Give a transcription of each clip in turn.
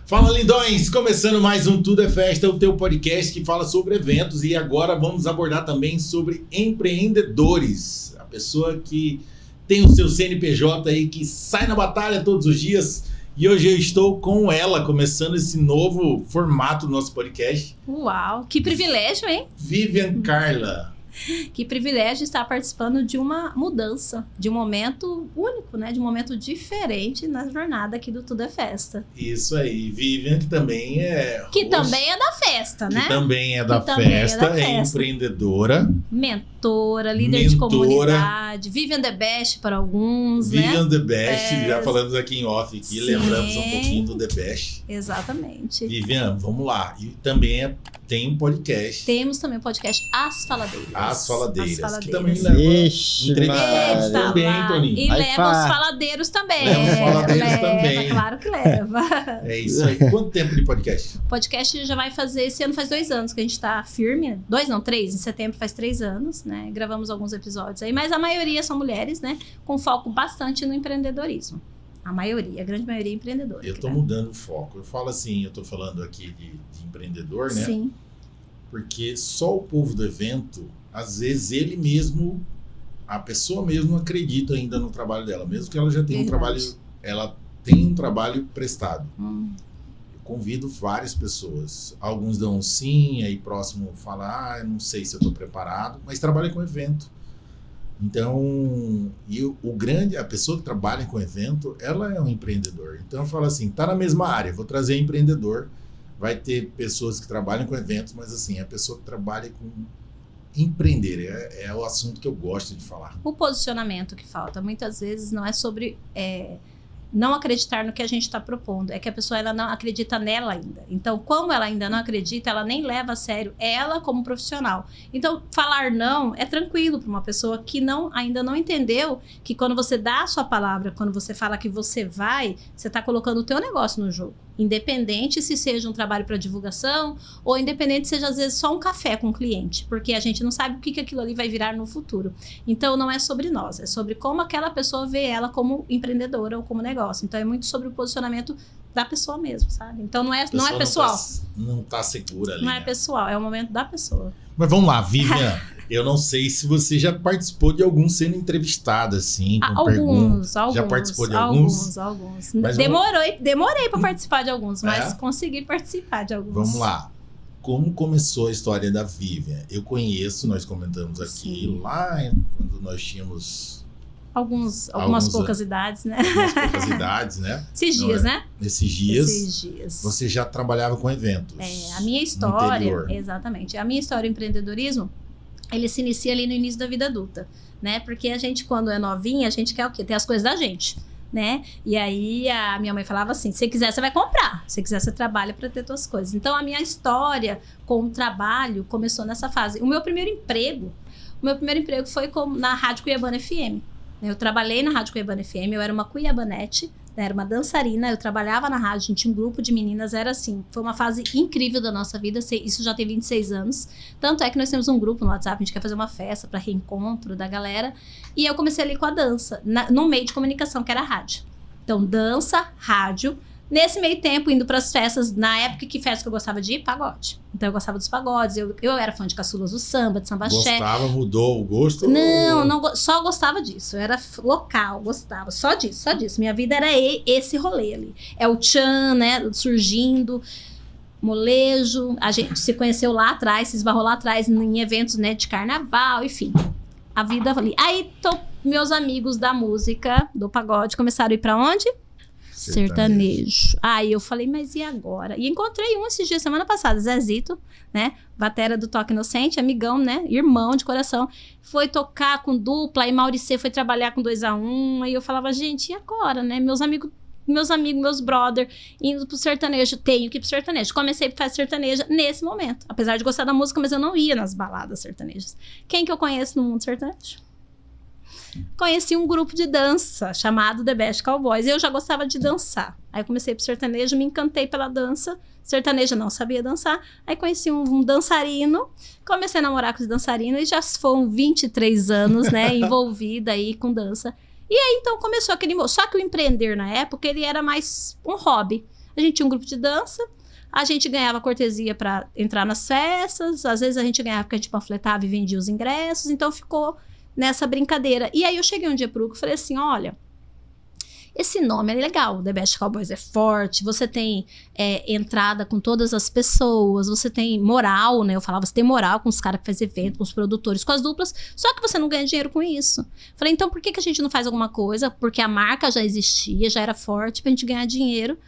Fala, lindões! Começando mais um Tudo é Festa, o teu podcast que fala sobre eventos, e agora vamos abordar também sobre empreendedores. A pessoa que tem o seu CNPJ aí, que sai na batalha todos os dias. E hoje eu estou com ela, começando esse novo formato do nosso podcast. Uau, que privilégio, hein? Vivian Carla. Que privilégio estar participando de uma mudança, de um momento único, né? De um momento diferente na jornada aqui do Tudo é Festa. Isso aí, Vivian, que também é... Que também é da festa, né? Que também é da festa, é empreendedora. Mentora, líder de comunidade, Vivian the Best para alguns, Vivian né? the Best, já falamos aqui em off, aqui, lembramos um pouquinho do The Best. Exatamente. Vivian, vamos lá. E também tem um podcast. Temos também o podcast As Faladeiras. As Faladeiras, que também leva entrevistados também, Toninho. E leva os faladeiros também. Leva os faladeiros também. Claro que leva. É isso aí. Quanto tempo de podcast? O podcast já vai fazer, esse ano faz 2 anos que a gente tá firme. 2 não, 3. Em setembro faz 3 anos, né? Gravamos alguns episódios aí, mas a maioria são mulheres, né? Com foco bastante no empreendedorismo. A maioria, a grande maioria é empreendedora. Eu tô mudando o foco. Eu falo assim, eu tô falando aqui de empreendedor, né? Sim. Porque só o povo do evento, às vezes ele mesmo, a pessoa mesmo acredita ainda no trabalho dela, mesmo que ela já tenha um trabalho, ela tem um trabalho prestado. Eu convido várias pessoas. Alguns dão um sim, aí próximo fala, eu não sei se eu tô preparado, mas trabalha com evento. Então, a pessoa que trabalha com evento, ela é um empreendedor. Então eu falo assim, tá na mesma área, vou trazer empreendedor. Vai ter pessoas que trabalham com eventos, mas assim, a pessoa que trabalha com empreender é o assunto que eu gosto de falar. O posicionamento que falta, muitas vezes não é sobre não acreditar no que a gente está propondo, é que a pessoa ela não acredita nela ainda. Então, como ela ainda não acredita, ela nem leva a sério ela como profissional. Então, falar não é tranquilo para uma pessoa que ainda não entendeu que quando você dá a sua palavra, quando você fala que você vai, você está colocando o teu negócio no jogo. Independente se seja um trabalho para divulgação ou independente se seja às vezes só um café com o cliente, porque a gente não sabe o que aquilo ali vai virar no futuro. Então não é sobre nós, é sobre como aquela pessoa vê ela como empreendedora ou como negócio. Então é muito sobre o posicionamento da pessoa mesmo, sabe? Então não é pessoal. Não tá segura ali. Não é pessoal, é o momento da pessoa. Mas vamos lá, Vivian. Eu não sei se você já participou de algum sendo entrevistada, assim, com perguntas. Alguns. Já participou de alguns? Alguns. Demorei para participar de alguns, mas consegui participar de alguns. Vamos lá. Como começou a história da Vivian? Eu conheço, nós comentamos aqui, lá quando nós tínhamos... Algumas poucas idades, né? Algumas poucas idades, né? Esses dias, né? Esses dias. Você já trabalhava com eventos. A minha história... Exatamente. A minha história, o empreendedorismo, ele se inicia ali no início da vida adulta, né? Porque a gente, quando é novinha, a gente quer o quê? Ter as coisas da gente, né? E aí, a minha mãe falava assim, se você quiser, você vai comprar. Se você quiser, você trabalha para ter suas coisas. Então, a minha história com o trabalho começou nessa fase. O meu primeiro emprego foi na Rádio Cuiabana FM. Eu trabalhei na Rádio Cuiabana FM, eu era uma cuiabanete, né, era uma dançarina, eu trabalhava na rádio, a gente tinha um grupo de meninas, era assim, foi uma fase incrível da nossa vida, isso já tem 26 anos, tanto é que nós temos um grupo no WhatsApp, a gente quer fazer uma festa para reencontro da galera, e eu comecei ali com a dança, no meio de comunicação, que era a rádio. Então, dança, rádio. Nesse meio tempo, indo para as festas, na época, que festa que eu gostava de ir? Pagode. Então, eu gostava dos pagodes, eu era fã de caçulas do samba, de samba axé. Gostava, mudou o gosto? Não, só gostava disso. Eu era local, gostava, só disso. Minha vida era esse rolê ali. É o tchan, né, surgindo, molejo. A gente se conheceu lá atrás, se esbarrou lá atrás em eventos, né, de carnaval, enfim. A vida ali. Aí, meus amigos da música, do pagode, começaram a ir pra onde? Sertanejo. Aí eu falei, mas e agora? E encontrei esses dias, semana passada, Zezito, né? Batera do Toque Inocente, amigão, né? Irmão de coração. Foi tocar com dupla, aí Mauricê foi trabalhar com 2-1. Aí eu falava, gente, e agora, né? Meus amigos, meus brother, indo pro sertanejo. Tenho que ir pro sertanejo. Comecei a fazer sertaneja nesse momento. Apesar de gostar da música, mas eu não ia nas baladas sertanejas. Quem que eu conheço no mundo sertanejo? Conheci um grupo de dança chamado The Best Cowboys e eu já gostava de dançar. Aí eu comecei pro sertanejo, me encantei pela dança. Sertaneja não sabia dançar. Aí conheci um dançarino, comecei a namorar com esse dançarino e já foram 23 anos, né, envolvida aí com dança. E aí então começou aquele... Só que o empreender na época, ele era mais um hobby. A gente tinha um grupo de dança, a gente ganhava cortesia para entrar nas festas, às vezes a gente ganhava porque a gente panfletava e vendia os ingressos, então ficou nessa brincadeira. E aí eu cheguei um dia pro Hugo e falei assim, olha, esse nome é legal, The Best Cowboys é forte, você tem entrada com todas as pessoas, você tem moral, né? Eu falava, você tem moral com os caras que fazem evento, com os produtores, com as duplas, só que você não ganha dinheiro com isso. Falei, então por que a gente não faz alguma coisa? Porque a marca já existia, já era forte, pra gente ganhar dinheiro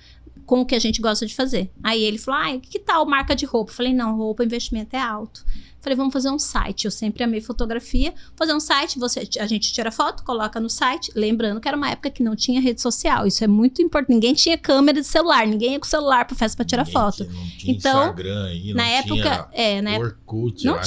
com o que a gente gosta de fazer. Aí ele falou, que tal marca de roupa? Falei, não, roupa, investimento é alto. Falei, vamos fazer um site. Eu sempre amei fotografia. Fazer um site, a gente tira foto, coloca no site. Lembrando que era uma época que não tinha rede social. Isso é muito importante. Ninguém tinha câmera de celular. Ninguém ia com o celular pra festa pra tirar foto. Não tinha então, Instagram aí, na época, tinha Orkut, não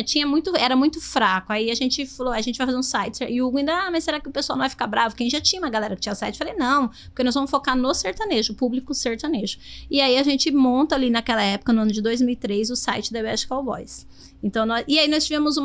tinha muito, era muito fraco. Aí a gente falou, a gente vai fazer um site. E o Hugo ainda, mas será que o pessoal não vai ficar bravo? Quem já tinha uma galera que tinha site. Falei, não, porque nós vamos focar no sertanejo, o público sertanejo. E aí a gente monta ali naquela época, no ano de 2003, o site da Best Cowboys. Então, e aí nós tivemos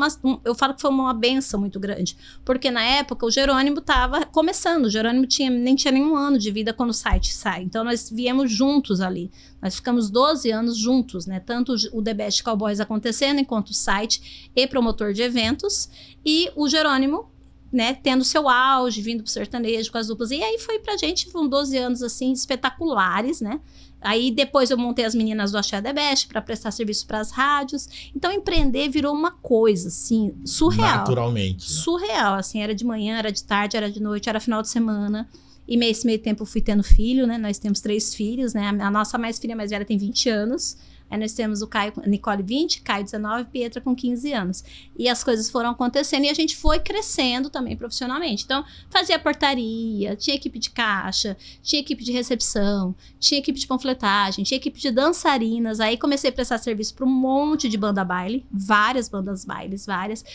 eu falo que foi uma benção muito grande, porque na época o Jerônimo estava começando, o Jerônimo nem tinha nenhum ano de vida quando o site sai, então nós viemos juntos ali, nós ficamos 12 anos juntos, né, tanto o The Best Cowboys acontecendo, enquanto o site e promotor de eventos, e o Jerônimo, né, tendo seu auge, vindo pro sertanejo com as duplas, e aí foi pra gente, foram 12 anos assim, espetaculares, né. Aí depois eu montei as meninas do Axé The Best para prestar serviço para as rádios. Então empreender virou uma coisa assim, surreal. Naturalmente. Né? Surreal, assim, era de manhã, era de tarde, era de noite, era final de semana. E nesse meio tempo eu fui tendo filho, né? Nós temos 3 filhos, né? A nossa filha mais velha tem 20 anos. Aí nós temos o Caio, Nicole 20, Caio 19, Pietra com 15 anos. E as coisas foram acontecendo e a gente foi crescendo também profissionalmente. Então, fazia portaria, tinha equipe de caixa, tinha equipe de recepção, tinha equipe de panfletagem, tinha equipe de dançarinas. Aí comecei a prestar serviço para um monte de banda baile, várias bandas bailes,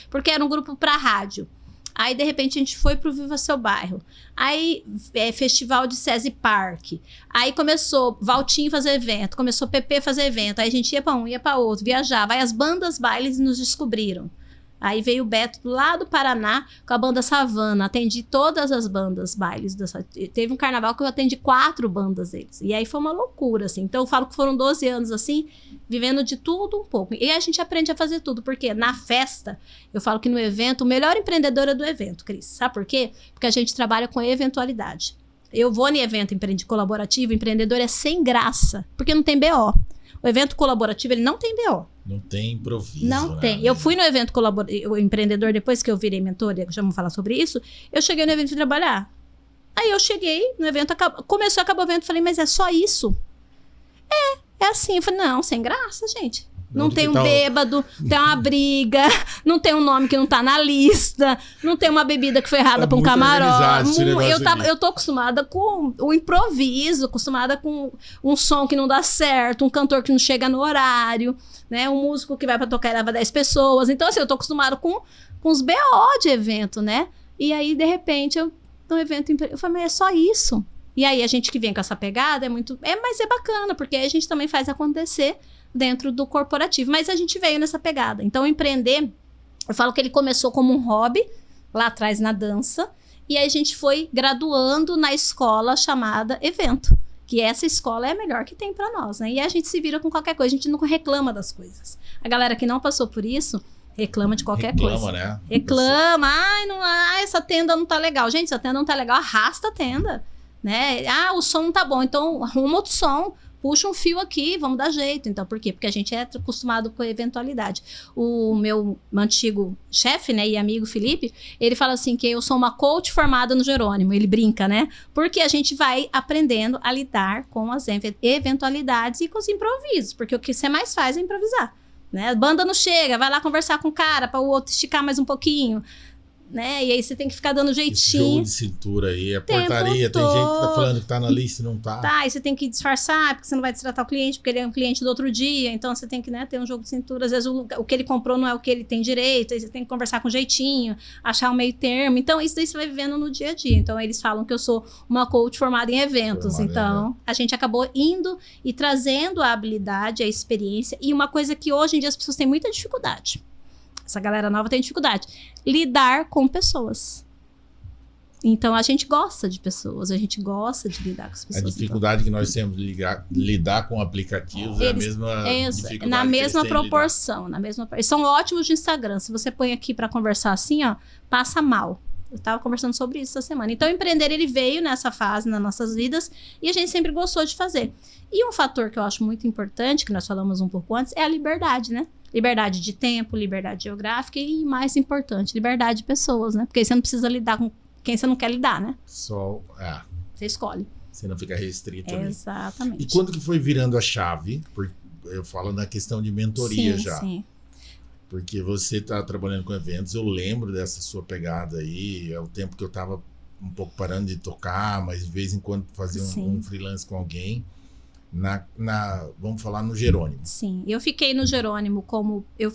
porque era um grupo para rádio. Aí, de repente, a gente foi pro Viva Seu Bairro. Aí, festival de SESI Park. Aí começou Valtinho fazer evento, começou PP fazer evento. Aí a gente ia pra um, ia pra outro, viajava. Aí as bandas bailes nos descobriram. Aí veio o Beto lá do Paraná com a banda Savana. Atendi todas as bandas bailes. Teve um carnaval que eu atendi 4 bandas deles. E aí foi uma loucura, assim. Então eu falo que foram 12 anos, assim, vivendo de tudo um pouco. E a gente aprende a fazer tudo. Porque na festa, eu falo que no evento, o melhor empreendedor é do evento, Cris. Sabe por quê? Porque a gente trabalha com eventualidade. Eu vou em evento colaborativo, empreendedor é sem graça. Porque não tem BO. O evento colaborativo, ele não tem BO. Não tem improviso. Não tem. Eu fui no evento o empreendedor, depois que eu virei mentora, já vamos falar sobre isso, eu cheguei no evento de trabalhar. Aí eu cheguei no evento, começou a acabar o evento, falei, mas é só isso? É assim. Eu falei, não, sem graça, gente. Não tem um bêbado, não tem uma briga, não tem um nome que não tá na lista, não tem uma bebida que foi errada pra um camarote. Eu tô acostumada com o improviso, acostumada com um som que não dá certo, um cantor que não chega no horário, né? Um músico que vai pra tocar e leva 10 pessoas. Então, assim, eu tô acostumada com os BO de evento, né? E aí, de repente, no evento, eu falei, mas é só isso. E aí, a gente que vem com essa pegada mas é bacana, porque aí a gente também faz acontecer dentro do corporativo, mas a gente veio nessa pegada. Então, empreender, eu falo que ele começou como um hobby, lá atrás na dança, e aí a gente foi graduando na escola chamada Evento, que essa escola é a melhor que tem pra nós, né? E a gente se vira com qualquer coisa, a gente não reclama das coisas. A galera que não passou por isso, reclama de qualquer coisa. Né? Reclama, essa tenda não tá legal. Gente, se a tenda não tá legal, arrasta a tenda, né? O som não tá bom, então arruma outro som. Puxa um fio aqui, vamos dar jeito. Então, por quê? Porque a gente é acostumado com a eventualidade. O meu antigo chefe, né, e amigo Felipe, ele fala assim que eu sou uma coach formada no Jerônimo. Ele brinca, né? Porque a gente vai aprendendo a lidar com as eventualidades e com os improvisos. Porque o que você mais faz é improvisar, né? A banda não chega, vai lá conversar com o cara para o outro esticar mais um pouquinho, né? E aí você tem que ficar dando jeitinho. Esse jogo de cintura aí, a portaria, tem gente que tá falando que tá na lista e não tá. Tá, e você tem que disfarçar, porque você não vai destratar o cliente, porque ele é um cliente do outro dia, então você tem que, né, ter um jogo de cintura. Às vezes o que ele comprou não é o que ele tem direito, aí você tem que conversar com jeitinho, achar um meio termo. Então, isso daí você vai vivendo no dia a dia. Então, eles falam que eu sou uma coach formada em eventos. Então, a gente acabou indo e trazendo a habilidade, a experiência, e uma coisa que hoje em dia as pessoas têm muita dificuldade. Essa galera nova tem dificuldade. Lidar com pessoas. Então, a gente gosta de pessoas, a gente gosta de lidar com as pessoas. A dificuldade que nós temos de lidar com aplicativos é a mesma dificuldade na mesma que eles têm de proporção, eles são ótimos de Instagram. Se você põe aqui para conversar assim, ó, passa mal. Eu estava conversando sobre isso essa semana. Então, o empreender, ele veio nessa fase nas nossas vidas e a gente sempre gostou de fazer. E um fator que eu acho muito importante, que nós falamos um pouco antes, é a liberdade, né? Liberdade de tempo, liberdade geográfica e, mais importante, liberdade de pessoas, né? Porque aí você não precisa lidar com quem você não quer lidar, né? Você escolhe. Você não fica restrito ali. Exatamente. E quando que foi virando a chave? Eu falo na questão de mentoria já. Sim. Porque você está trabalhando com eventos, eu lembro dessa sua pegada aí, é o tempo que eu estava um pouco parando de tocar, mas de vez em quando fazia um freelance com alguém, vamos falar no Jerônimo. Sim, eu fiquei no Jerônimo eu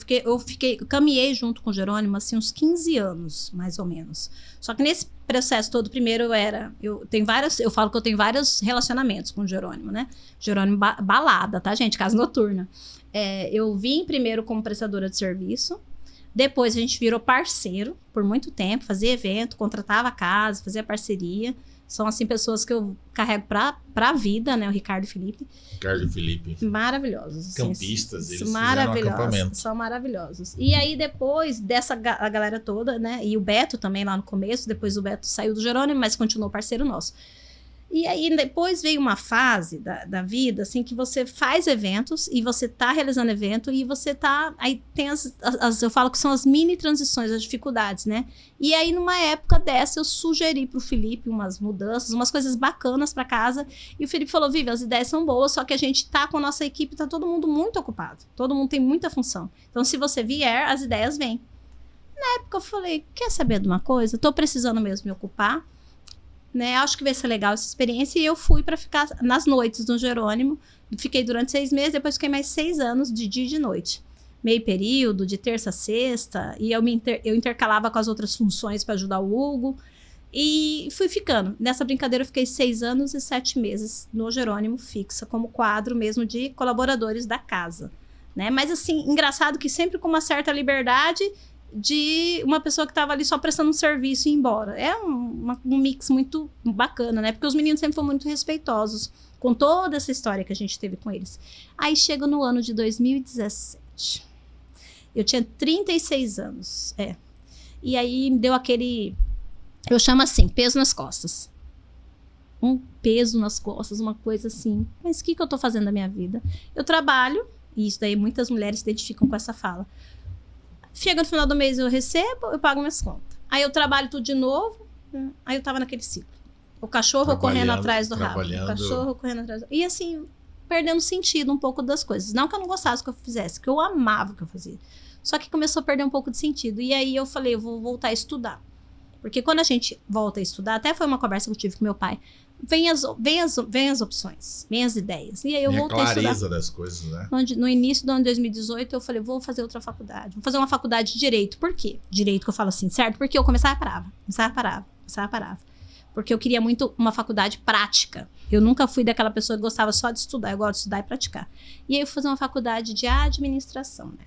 caminhei junto com o Jerônimo assim uns 15 anos, mais ou menos. Só que nesse processo todo, primeiro eu falo que eu tenho vários relacionamentos com o Jerônimo, né? Jerônimo balada, tá, gente? Casa noturna. Eu vim primeiro como prestadora de serviço, depois a gente virou parceiro por muito tempo, fazia evento, contratava casa, fazia parceria. São, assim, pessoas que eu carrego pra vida, né? O Ricardo e Felipe. Ricardo e Felipe. Maravilhosos. Assim, campistas, eles fizeram um acampamento. São maravilhosos. E aí, depois dessa a galera toda, né? E o Beto também lá no começo. Depois o Beto saiu do Jerônimo, mas continuou parceiro nosso. E aí, depois veio uma fase da vida, assim, que você faz eventos e você tá realizando evento e você tá... Aí tem eu falo que são as mini transições, as dificuldades, né? E aí, numa época dessa, eu sugeri pro Felipe umas mudanças, umas coisas bacanas pra casa. E o Felipe falou, Vivi, as ideias são boas, só que a gente tá com a nossa equipe, tá todo mundo muito ocupado. Todo mundo tem muita função. Então, se você vier, as ideias vêm. Na época, eu falei, quer saber de uma coisa? Tô precisando mesmo me ocupar. Né, acho que vai ser legal essa experiência. E eu fui para ficar nas noites no Jerônimo. Fiquei durante 6 meses, depois fiquei mais 6 anos de dia e de noite. Meio período, de terça a sexta. E eu intercalava com as outras funções para ajudar o Hugo. E fui ficando. Nessa brincadeira eu fiquei 6 anos e 7 meses no Jerônimo, fixa, como quadro mesmo de colaboradores da casa. Né? Mas assim, engraçado que sempre com uma certa liberdade de uma pessoa que estava ali só prestando um serviço e ir embora. É um mix muito bacana, né? Porque os meninos sempre foram muito respeitosos com toda essa história que a gente teve com eles. Aí chega no ano de 2017. Eu tinha 36 anos. E aí me deu aquele... Eu chamo assim, peso nas costas. Um peso nas costas, uma coisa assim. Mas o que eu tô fazendo da minha vida? Eu trabalho, e isso daí muitas mulheres se identificam com essa fala. Chega no final do mês, eu recebo, eu pago minhas contas. Aí eu trabalho tudo de novo, aí eu tava naquele ciclo. O cachorro correndo atrás do rabo. O cachorro correndo atrás do... E assim, perdendo sentido um pouco das coisas. Não que eu não gostasse que eu fizesse, que eu amava o que eu fazia. Só que começou a perder um pouco de sentido. E aí eu falei, eu vou voltar a estudar. Porque quando a gente volta a estudar, até foi uma conversa que eu tive com meu pai, vem as opções, vem as ideias. E aí eu voltei a estudar. A clareza das coisas, né? No início do ano de 2018, eu falei, vou fazer outra faculdade. Vou fazer uma faculdade de Direito. Por quê? Direito que eu falo assim, certo? Porque eu começava e parava. Porque eu queria muito uma faculdade prática. Eu nunca fui daquela pessoa que gostava só de estudar. Eu gosto de estudar e praticar. E aí eu fui fazer uma faculdade de administração, né?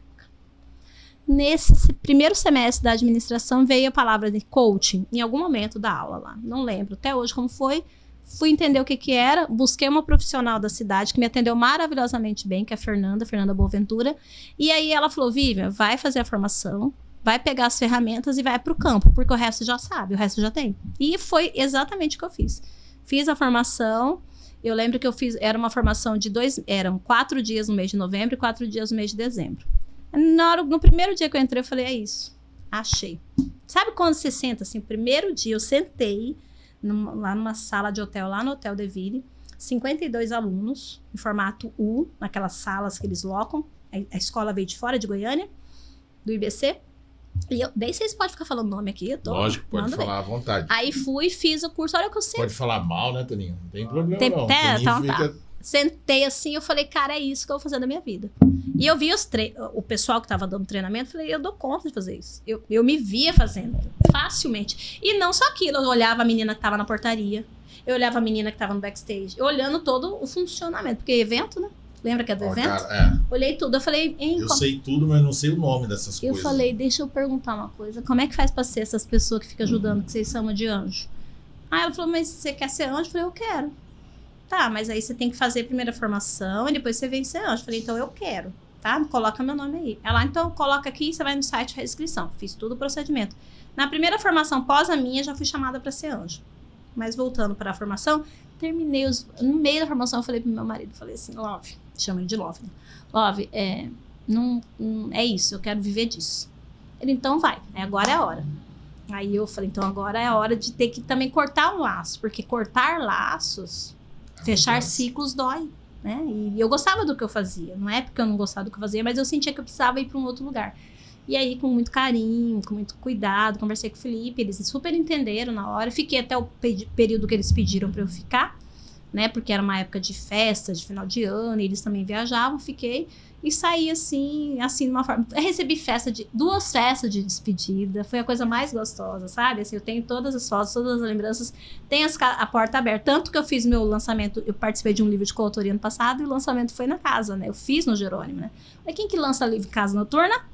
Nesse primeiro semestre da administração veio a palavra de coaching em algum momento da aula lá. Não lembro até hoje como foi. Fui entender o que era. Busquei uma profissional da cidade que me atendeu maravilhosamente bem, que é a Fernanda Boaventura. E aí ela falou, Vivian, vai fazer a formação, vai pegar as ferramentas e vai pro campo, porque o resto já sabe, o resto já tem. E foi exatamente o que eu fiz. Fiz a formação. Eu lembro que eu fiz, era uma formação de eram 4 dias no mês de novembro e 4 dias no mês de dezembro. No primeiro dia que eu entrei, eu falei, é isso. Achei. Sabe quando você senta assim? Primeiro dia, eu sentei lá numa sala de hotel, lá no Hotel Deville, 52 alunos, em formato U, naquelas salas que eles locam. A escola veio de fora, de Goiânia, do IBC. E eu, daí vocês podem ficar falando nome aqui. Lógico, pode falar à vontade. Aí fui, fiz o curso. Olha o que eu sei. Pode falar mal, né, Toninho? Não tem problema, não. Então tá. Sentei assim, eu falei, cara, é isso que eu vou fazer da minha vida. E eu vi o pessoal que tava dando treinamento, falei, eu dou conta de fazer isso. Eu me via fazendo, facilmente. E não só aquilo, eu olhava a menina que tava na portaria, eu olhava a menina que tava no backstage, eu olhando todo o funcionamento, porque evento, né? Lembra que é do evento? Cara, Olhei tudo, eu falei... Eu sei tudo, mas não sei o nome dessas coisas. Eu falei, deixa eu perguntar uma coisa, como é que faz pra ser essas pessoas que ficam ajudando, que vocês chamam de anjo? Aí ela falou, mas você quer ser anjo? Eu falei, eu quero. Tá, mas aí você tem que fazer a primeira formação e depois você vem ser anjo. Eu falei, então eu quero, tá? Coloca meu nome aí. Ela, então coloca aqui, você vai no site, faz inscrição. Fiz todo o procedimento. Na primeira formação pós a minha, já fui chamada para ser anjo. Mas voltando para a formação, terminei no meio da formação, eu falei pro meu marido, falei assim, Love, chama ele de Love, né? Love, não é isso, eu quero viver disso. Ele, então vai, agora é a hora. Aí eu falei, então agora é a hora de ter que também cortar um laço, porque cortar laços, fechar ciclos dói, né? E eu gostava do que eu fazia, não é porque eu não gostava do que eu fazia, mas eu sentia que eu precisava ir para um outro lugar. E aí, com muito carinho, com muito cuidado, conversei com o Felipe, eles super entenderam na hora, fiquei até o período que eles pediram para eu ficar, né? Porque era uma época de festa, de final de ano, e eles também viajavam, fiquei e saí assim, de uma forma. Eu recebi duas festas de despedida, foi a coisa mais gostosa, sabe? Assim, eu tenho todas as fotos, todas as lembranças, tem a porta aberta. Tanto que eu fiz meu lançamento, eu participei de um livro de coautoria ano passado, e o lançamento foi na casa, né? Eu fiz no Jerônimo, né? Mas quem que lança livro em casa noturna?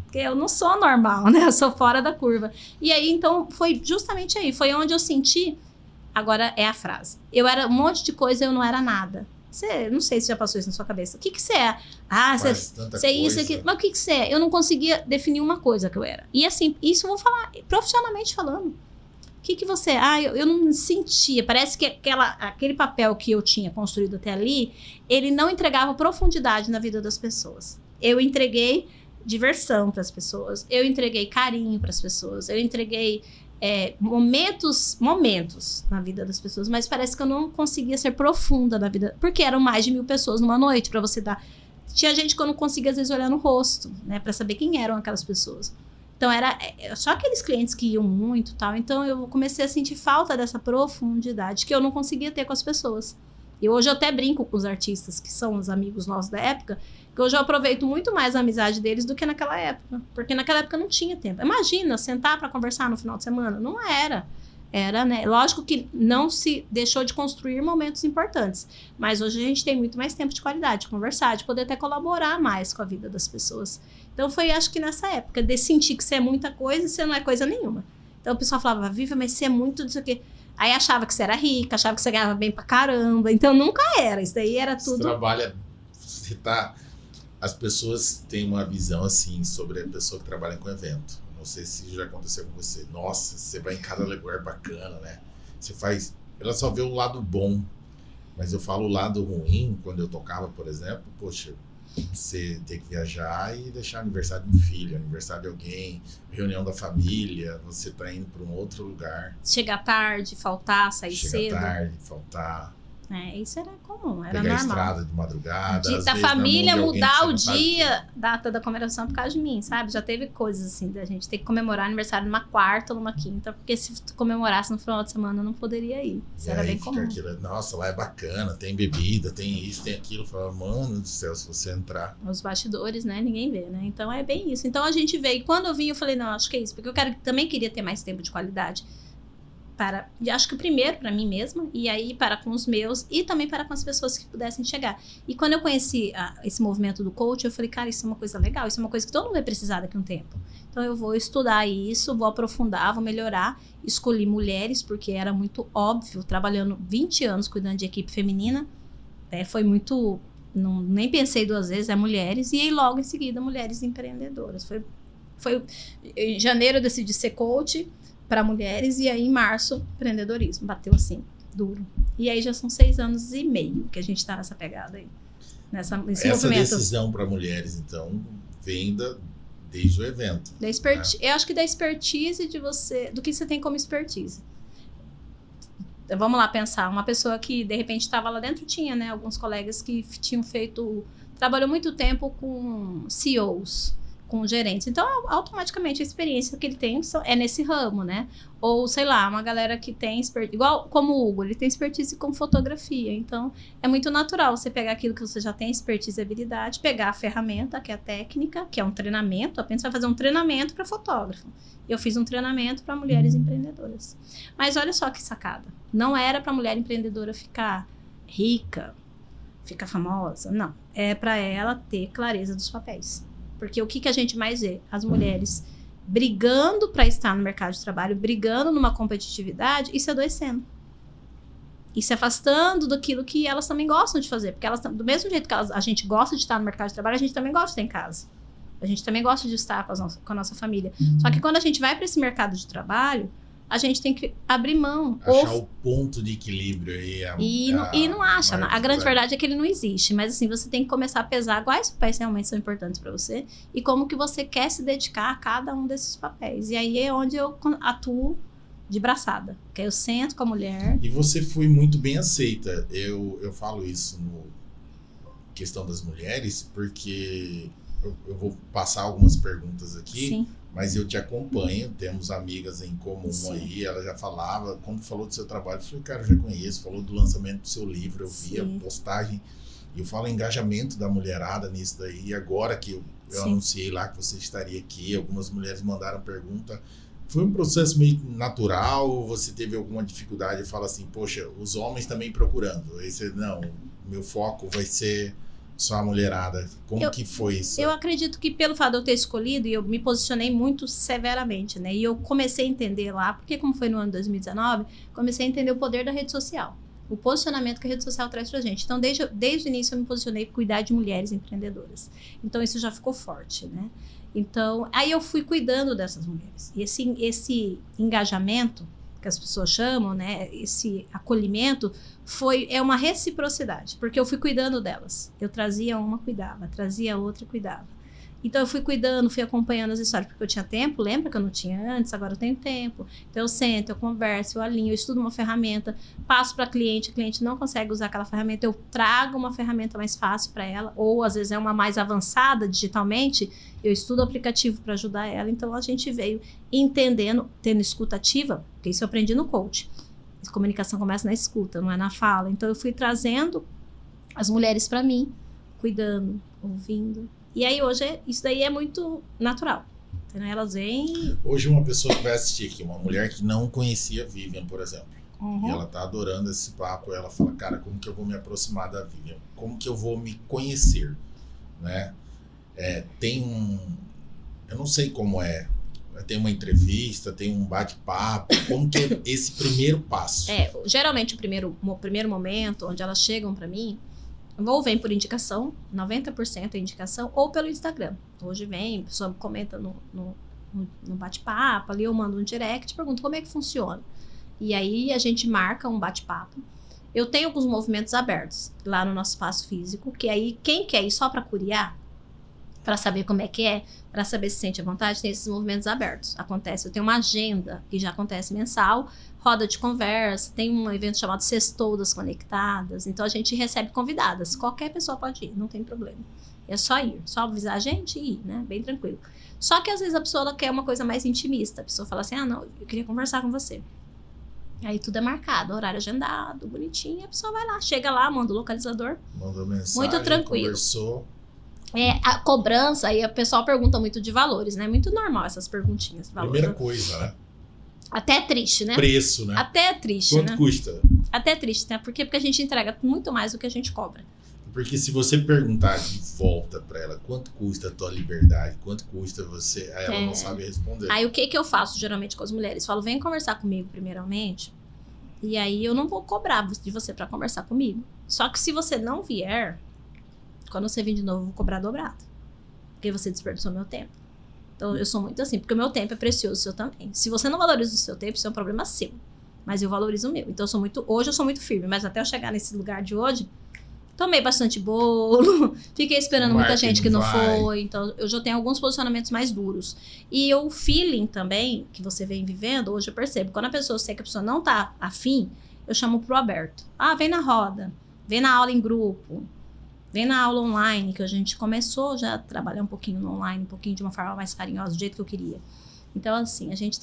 Porque eu não sou normal, né? Eu sou fora da curva. E aí, então, foi justamente aí, foi onde eu senti. Agora é a frase. Eu era um monte de coisa, eu não era nada. Não sei se já passou isso na sua cabeça. O que você é? Você é isso aqui. Mas o que você é? Eu não conseguia definir uma coisa que eu era. E assim, isso eu vou falar profissionalmente falando. O que você é? Eu não me sentia. Parece que aquele papel que eu tinha construído até ali, ele não entregava profundidade na vida das pessoas. Eu entreguei diversão para as pessoas. Eu entreguei carinho para as pessoas. Eu entreguei momentos na vida das pessoas, mas parece que eu não conseguia ser profunda na vida, porque eram mais de 1.000 pessoas numa noite para você dar. Tinha gente que eu não conseguia às vezes olhar no rosto, né, para saber quem eram aquelas pessoas. Então era só aqueles clientes que iam muito, tal. Então eu comecei a sentir falta dessa profundidade que eu não conseguia ter com as pessoas. E hoje eu até brinco com os artistas que são os amigos nossos da época, que hoje eu aproveito muito mais a amizade deles do que naquela época. Porque naquela época não tinha tempo. Imagina, sentar para conversar no final de semana. Não era. Era, né? Lógico que não se deixou de construir momentos importantes. Mas hoje a gente tem muito mais tempo de qualidade, de conversar, de poder até colaborar mais com a vida das pessoas. Então foi, acho que nessa época, de sentir que você é muita coisa e você não é coisa nenhuma. Então o pessoal falava, Viva, mas você é muito disso aqui. Aí achava que você era rica, achava que você ganhava bem pra caramba. Então nunca era. Isso daí era tudo. Você trabalha. As pessoas têm uma visão assim sobre a pessoa que trabalha com evento. Não sei se já aconteceu com você. Nossa, você vai em cada lugar bacana, né? Você faz. Ela só vê o lado bom. Mas eu falo o lado ruim, quando eu tocava, por exemplo, poxa, você tem que viajar e deixar aniversário de um filho, aniversário de alguém, reunião da família, você tá indo para um outro lugar. Chegar tarde, faltar, sair cedo. Chegar tarde, faltar. Isso era comum, era pegar normal. A estrada de madrugada. Da família mudar o dia, data da comemoração por causa de mim, sabe? Já teve coisas assim, da gente ter que comemorar aniversário numa quarta ou numa quinta, porque se comemorasse no final de semana eu não poderia ir. Isso era bem comum. Nossa, lá é bacana, tem bebida, tem isso, tem aquilo. Eu falava, mano do céu, se você entrar. Os bastidores, né? Ninguém vê, né? Então é bem isso. Então a gente veio, e quando eu vim, eu falei, não, acho que é isso, porque eu também queria ter mais tempo de qualidade. Acho que primeiro para mim mesma, e aí para com os meus, e também para com as pessoas que pudessem chegar. E quando eu conheci esse movimento do coach, eu falei, cara, isso é uma coisa legal, isso é uma coisa que todo mundo vai precisar daqui a um tempo. Então eu vou estudar isso, vou aprofundar, vou melhorar. Escolhi mulheres, porque era muito óbvio, trabalhando 20 anos cuidando de equipe feminina, foi muito, nem pensei duas vezes, mulheres, e aí logo em seguida mulheres empreendedoras. Foi em janeiro eu decidi ser coach para mulheres, e aí em março, empreendedorismo, bateu assim, duro. E aí já são 6 anos e meio que a gente tá nessa pegada aí, nesse movimento. Essa decisão para mulheres, então, vem desde o evento. Né? Eu acho que da expertise do que você tem como expertise. Vamos lá pensar, uma pessoa que de repente estava lá dentro, tinha, né, alguns colegas que trabalhou muito tempo com CEOs, com gerentes. Então, automaticamente, a experiência que ele tem é nesse ramo, né? Ou, sei lá, uma galera que tem expertise, igual como o Hugo, ele tem expertise com fotografia. Então, é muito natural você pegar aquilo que você já tem expertise e habilidade, pegar a ferramenta, que é a técnica, que é um treinamento. Apenas vai fazer um treinamento para fotógrafo. Eu fiz um treinamento para mulheres empreendedoras. Mas olha só que sacada. Não era para mulher empreendedora ficar rica, ficar famosa. Não. É para ela ter clareza dos papéis. Porque o que a gente mais vê? As mulheres brigando para estar no mercado de trabalho, brigando numa competitividade e se adoecendo. E se afastando daquilo que elas também gostam de fazer. Porque elas, do mesmo jeito que a gente gosta de estar no mercado de trabalho, a gente também gosta de estar em casa. A gente também gosta de estar com a nossa família. Só que quando a gente vai para esse mercado de trabalho, a gente tem que abrir mão. Achar o ponto de equilíbrio aí. E não acha. A grande verdade é que ele não existe. Mas assim, você tem que começar a pesar quais papéis realmente são importantes para você e como que você quer se dedicar a cada um desses papéis. E aí é onde eu atuo de braçada. Porque eu sento com a mulher. E você foi muito bem aceita. Eu falo isso no questão das mulheres, porque eu vou passar algumas perguntas aqui. Sim. Mas eu te acompanho, temos amigas em comum. Sim. Aí, ela já falava, quando falou do seu trabalho, eu falei, cara, eu já conheço, falou do lançamento do seu livro, eu vi a postagem, e eu falo engajamento da mulherada nisso daí, e agora que eu anunciei lá que você estaria aqui, algumas mulheres mandaram pergunta, foi um processo meio natural, você teve alguma dificuldade, eu falo assim, poxa, os homens também procurando, aí você, não, meu foco vai ser só a mulherada. Como que foi isso? Eu acredito que pelo fato de eu ter escolhido, e eu me posicionei muito severamente, né? E eu comecei a entender lá, porque como foi no ano de 2019, comecei a entender o poder da rede social. O posicionamento que a rede social traz pra gente. Então, desde o início, eu me posicionei para cuidar de mulheres empreendedoras. Então, isso já ficou forte, né? Então, aí eu fui cuidando dessas mulheres. E esse engajamento, que as pessoas chamam, né? Esse acolhimento é uma reciprocidade, porque eu fui cuidando delas. Eu trazia uma, cuidava, trazia outra, cuidava. Então eu fui cuidando, fui acompanhando as histórias, porque eu tinha tempo, lembra que eu não tinha antes, agora eu tenho tempo. Então eu sento, eu converso, eu alinho, eu estudo uma ferramenta, passo para cliente, o cliente não consegue usar aquela ferramenta, eu trago uma ferramenta mais fácil para ela, ou às vezes é uma mais avançada digitalmente, eu estudo o aplicativo para ajudar ela. Então a gente veio entendendo, tendo escuta ativa, porque isso eu aprendi no coach. A comunicação começa na escuta, não é na fala. Então eu fui trazendo as mulheres para mim, cuidando, ouvindo. E aí hoje isso daí é muito natural. Então, elas vêm... Hoje uma pessoa que vai assistir aqui, uma mulher que não conhecia a Vivian, por exemplo, e ela tá adorando esse papo, ela fala, cara, como que eu vou me aproximar da Vivian? Como que eu vou me conhecer? Né? Eu não sei como é. Tem uma entrevista, tem um bate-papo. Como que é esse primeiro passo? Geralmente o primeiro momento onde elas chegam para mim, ou vem por indicação, 90% é indicação, ou pelo Instagram. Hoje vem, a pessoa comenta no bate-papo, ali eu mando um direct, pergunto como é que funciona. E aí a gente marca um bate-papo. Eu tenho alguns movimentos abertos lá no nosso espaço físico, que aí quem quer ir só para curiar, para saber como é que é, para saber se sente à vontade, tem esses movimentos abertos. Eu tenho uma agenda que já acontece mensal, roda de conversa, tem um evento chamado Sextou das Conectadas, então a gente recebe convidadas, qualquer pessoa pode ir, não tem problema. É só ir, só avisar a gente e ir, né? Bem tranquilo. Só que às vezes a pessoa ela quer uma coisa mais intimista, a pessoa fala assim, não, eu queria conversar com você. Aí tudo é marcado, horário agendado, bonitinho, a pessoa vai lá, chega lá, manda o localizador. Mandou mensagem, muito tranquilo. Conversou. A cobrança, aí o pessoal pergunta muito de valores, né? Muito normal essas perguntinhas de valores. Primeira coisa, né? Até é triste, né? Preço, né? Até é triste, Quanto né? custa? Até é triste, né? Porque a gente entrega muito mais do que a gente cobra. Porque se você perguntar de volta pra ela, quanto custa a tua liberdade? Quanto custa você? Aí ela não sabe responder. Aí o que eu faço geralmente com as mulheres? Falo, vem conversar comigo primeiramente. E aí eu não vou cobrar de você pra conversar comigo. Só que se você não vier, quando você vir de novo, eu vou cobrar dobrado. Porque você desperdiçou meu tempo. Então, eu sou muito assim, porque o meu tempo é precioso, o seu também. Se você não valoriza o seu tempo, isso é um problema seu. Mas eu valorizo o meu. Então, hoje eu sou muito firme, mas até eu chegar nesse lugar de hoje, tomei bastante bolo, fiquei esperando muita gente que não foi. Então, eu já tenho alguns posicionamentos mais duros. E o feeling também, que você vem vivendo, hoje eu percebo. Quando eu sei que a pessoa não tá afim, eu chamo pro aberto. Vem na roda, vem na aula em grupo, vem na aula online, que a gente começou já a trabalhar um pouquinho no online, um pouquinho de uma forma mais carinhosa, do jeito que eu queria. Então, assim, a gente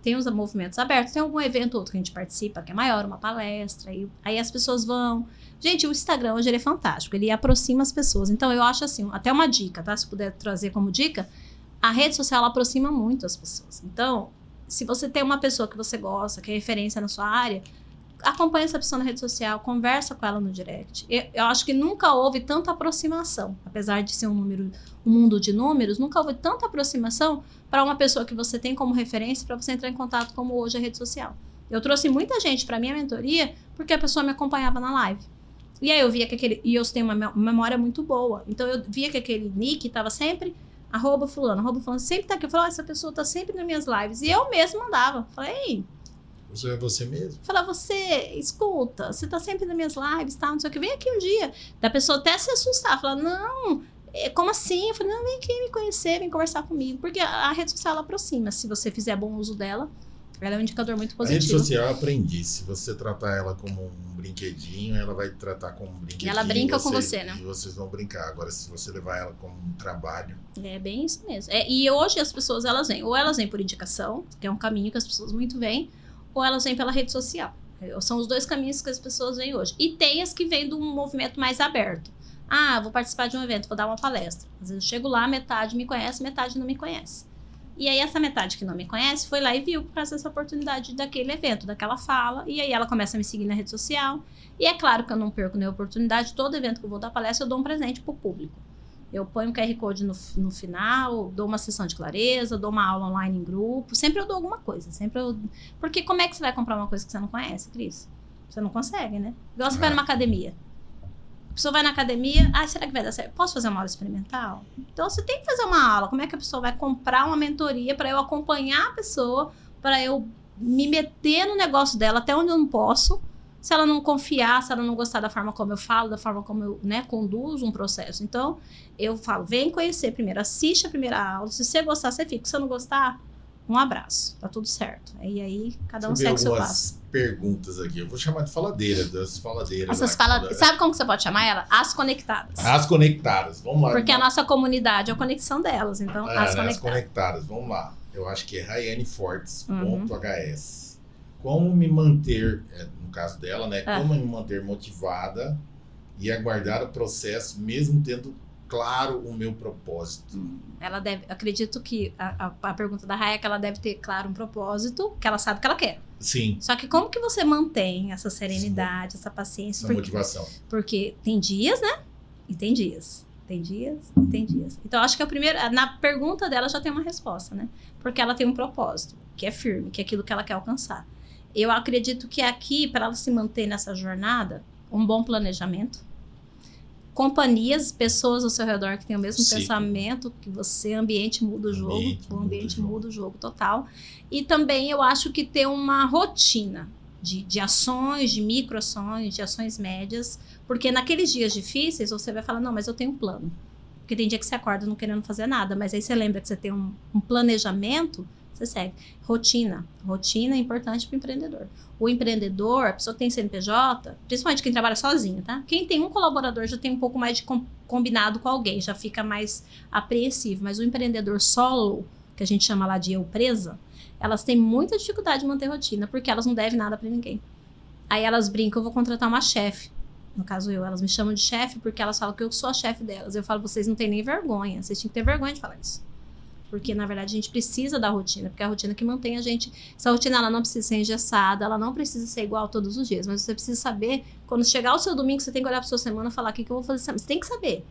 tem os movimentos abertos, tem algum evento ou outro que a gente participa, que é maior, uma palestra, aí as pessoas vão... Gente, o Instagram hoje ele é fantástico, ele aproxima as pessoas. Então, eu acho assim, até uma dica, tá? Se puder trazer como dica, a rede social ela aproxima muito as pessoas. Então, se você tem uma pessoa que você gosta, que é referência na sua área, acompanha essa pessoa na rede social, conversa com ela no direct. Eu acho que nunca houve tanta aproximação, apesar de ser um mundo de números, nunca houve tanta aproximação para uma pessoa que você tem como referência para você entrar em contato como hoje a rede social. Eu trouxe muita gente para minha mentoria porque a pessoa me acompanhava na live. E aí eu via que e eu tenho uma memória muito boa, então eu via que aquele nick estava sempre @fulano, sempre tá aqui. Eu falava, essa pessoa tá sempre nas minhas lives. E eu mesmo mandava. Falei, ei, você é você mesmo? Falar, escuta, você tá sempre nas minhas lives, tá? Não sei o que, vem aqui um dia. Da pessoa até se assustar, falar, não, como assim? Eu falei, não, vem aqui me conhecer, vem conversar comigo. Porque a rede social, ela aproxima. Se você fizer bom uso dela, ela é um indicador muito positivo. A rede social, eu aprendi. Se você tratar ela como um brinquedinho, ela vai te tratar como um brinquedinho. E ela brinca com você, né? E vocês vão brincar. Agora, se você levar ela como um trabalho... É bem isso mesmo. E hoje as pessoas, ou elas vêm por indicação, que é um caminho que as pessoas muito vêm, ou elas vêm pela rede social. São os dois caminhos que as pessoas vêm hoje. E tem as que vêm de um movimento mais aberto. Ah, vou participar de um evento, vou dar uma palestra. Às vezes eu chego lá, metade me conhece, metade não me conhece. E aí essa metade que não me conhece foi lá e viu por causa dessa oportunidade daquele evento, daquela fala. E aí ela começa a me seguir na rede social. E é claro que eu não perco nenhuma oportunidade. Todo evento que eu vou dar palestra, eu dou um presente pro público. Eu ponho um QR Code no final, dou uma sessão de clareza, dou uma aula online em grupo. Sempre eu dou alguma coisa. Porque como é que você vai comprar uma coisa que você não conhece, Cris? Você não consegue, né? Igual você vai numa academia. A pessoa vai na academia, será que vai dar certo? Posso fazer uma aula experimental? Então, você tem que fazer uma aula. Como é que a pessoa vai comprar uma mentoria para eu acompanhar a pessoa, para eu me meter no negócio dela até onde eu não posso, se ela não confiar, se ela não gostar da forma como eu falo, da forma como eu conduzo um processo. Então, eu falo, vem conhecer primeiro, assiste a primeira aula. Se você gostar, você fica. Se você não gostar, um abraço. Tá tudo certo. E aí, cada um segue o seu passo. Perguntas aqui. Eu vou chamar de faladeira, das faladeiras. Sabe como que você pode chamar ela? As conectadas. As conectadas. Vamos lá. Porque a nossa comunidade é a conexão delas. Então, as conectadas. Vamos lá. Eu acho que é Raiane Fortes.hs. Como me manter, no caso dela, né? Como me manter motivada e aguardar o processo, mesmo tendo claro o meu propósito. Ela deve, acredito que a pergunta da Raia é que ela deve ter claro um propósito, que ela sabe o que ela quer. Sim. Só que como que você mantém essa serenidade, essa paciência? Essa motivação. Porque tem dias, né? E tem dias. Tem dias e tem dias. Então, acho que na pergunta dela já tem uma resposta, né? Porque ela tem um propósito, que é firme, que é aquilo que ela quer alcançar. Eu acredito que aqui, para ela se manter nessa jornada, um bom planejamento, companhias, pessoas ao seu redor que têm o mesmo pensamento que você, ambiente muda o jogo, o ambiente muda o jogo total. E também eu acho que ter uma rotina de ações, de microações, de ações médias, porque naqueles dias difíceis você vai falar, não, mas eu tenho um plano. Porque tem dia que você acorda não querendo fazer nada, mas aí você lembra que você tem um planejamento, você segue. Rotina é importante para o empreendedor. O empreendedor, a pessoa que tem CNPJ, principalmente quem trabalha sozinho, tá? Quem tem um colaborador já tem um pouco mais de combinado com alguém, já fica mais apreensivo. Mas o empreendedor solo, que a gente chama lá de eu presa, elas têm muita dificuldade de manter rotina, porque elas não devem nada para ninguém. Aí elas brincam, eu vou contratar uma chefe. No caso elas me chamam de chefe porque elas falam que eu sou a chefe delas. Eu falo, vocês não têm nem vergonha, vocês tinham que ter vergonha de falar isso. Porque, na verdade, a gente precisa da rotina, porque é a rotina que mantém a gente... Essa rotina, ela não precisa ser engessada, ela não precisa ser igual todos os dias, mas você precisa saber, quando chegar o seu domingo, você tem que olhar para sua semana e falar, o que eu vou fazer? Você tem que saber.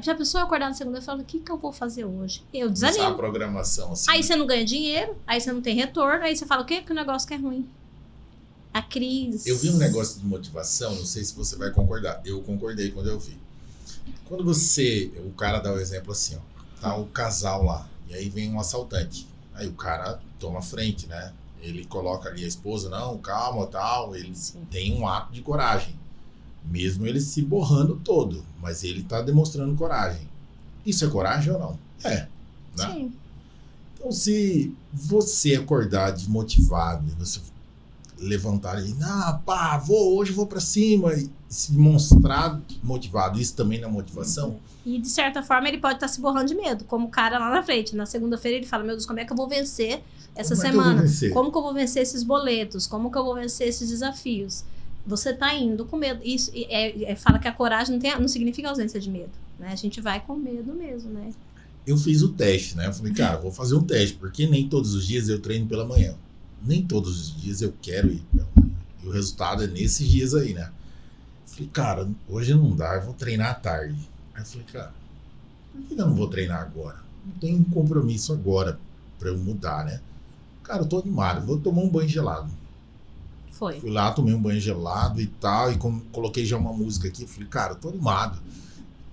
Já a pessoa acordar na segunda e fala, o que eu vou fazer hoje? Eu desanimo. Essa programação, assim. Aí você não ganha dinheiro, aí você não tem retorno, aí você fala, o quê? Que o negócio que é ruim. A crise. Eu vi um negócio de motivação, não sei se você vai concordar. Eu concordei quando eu vi. Quando o cara dá o exemplo assim, ó. Tá o casal lá, e aí vem um assaltante. Aí o cara toma frente, né? Ele coloca ali a esposa, não, calma, tal. Ele tem um ato de coragem. Mesmo ele se borrando todo, mas ele tá demonstrando coragem. Isso é coragem ou não? É, né? Sim. Então, se você acordar desmotivado, você levantar e hoje vou pra cima e se demonstrar motivado, isso também não é motivação? E de certa forma ele pode estar se borrando de medo, como o cara lá na frente. Na segunda-feira ele fala, meu Deus, como é que eu vou vencer essa semana? Como que eu vou vencer esses boletos? Como que eu vou vencer esses desafios? Você tá indo com medo. Isso fala que a coragem não significa ausência de medo, né? A gente vai com medo mesmo, né? Eu fiz o teste, né? Eu falei, cara, vou fazer um teste, porque nem todos os dias eu treino pela manhã. Nem todos os dias eu quero ir pela manhã. E o resultado é nesses dias aí, né? Falei, cara, hoje não dá, eu vou treinar à tarde. Aí eu falei, cara, por que eu não vou treinar agora? Não tem um compromisso agora pra eu mudar, né? Cara, eu tô animado, vou tomar um banho gelado. Foi. Fui lá, tomei um banho gelado e tal, e coloquei já uma música aqui. Falei, cara, eu tô animado.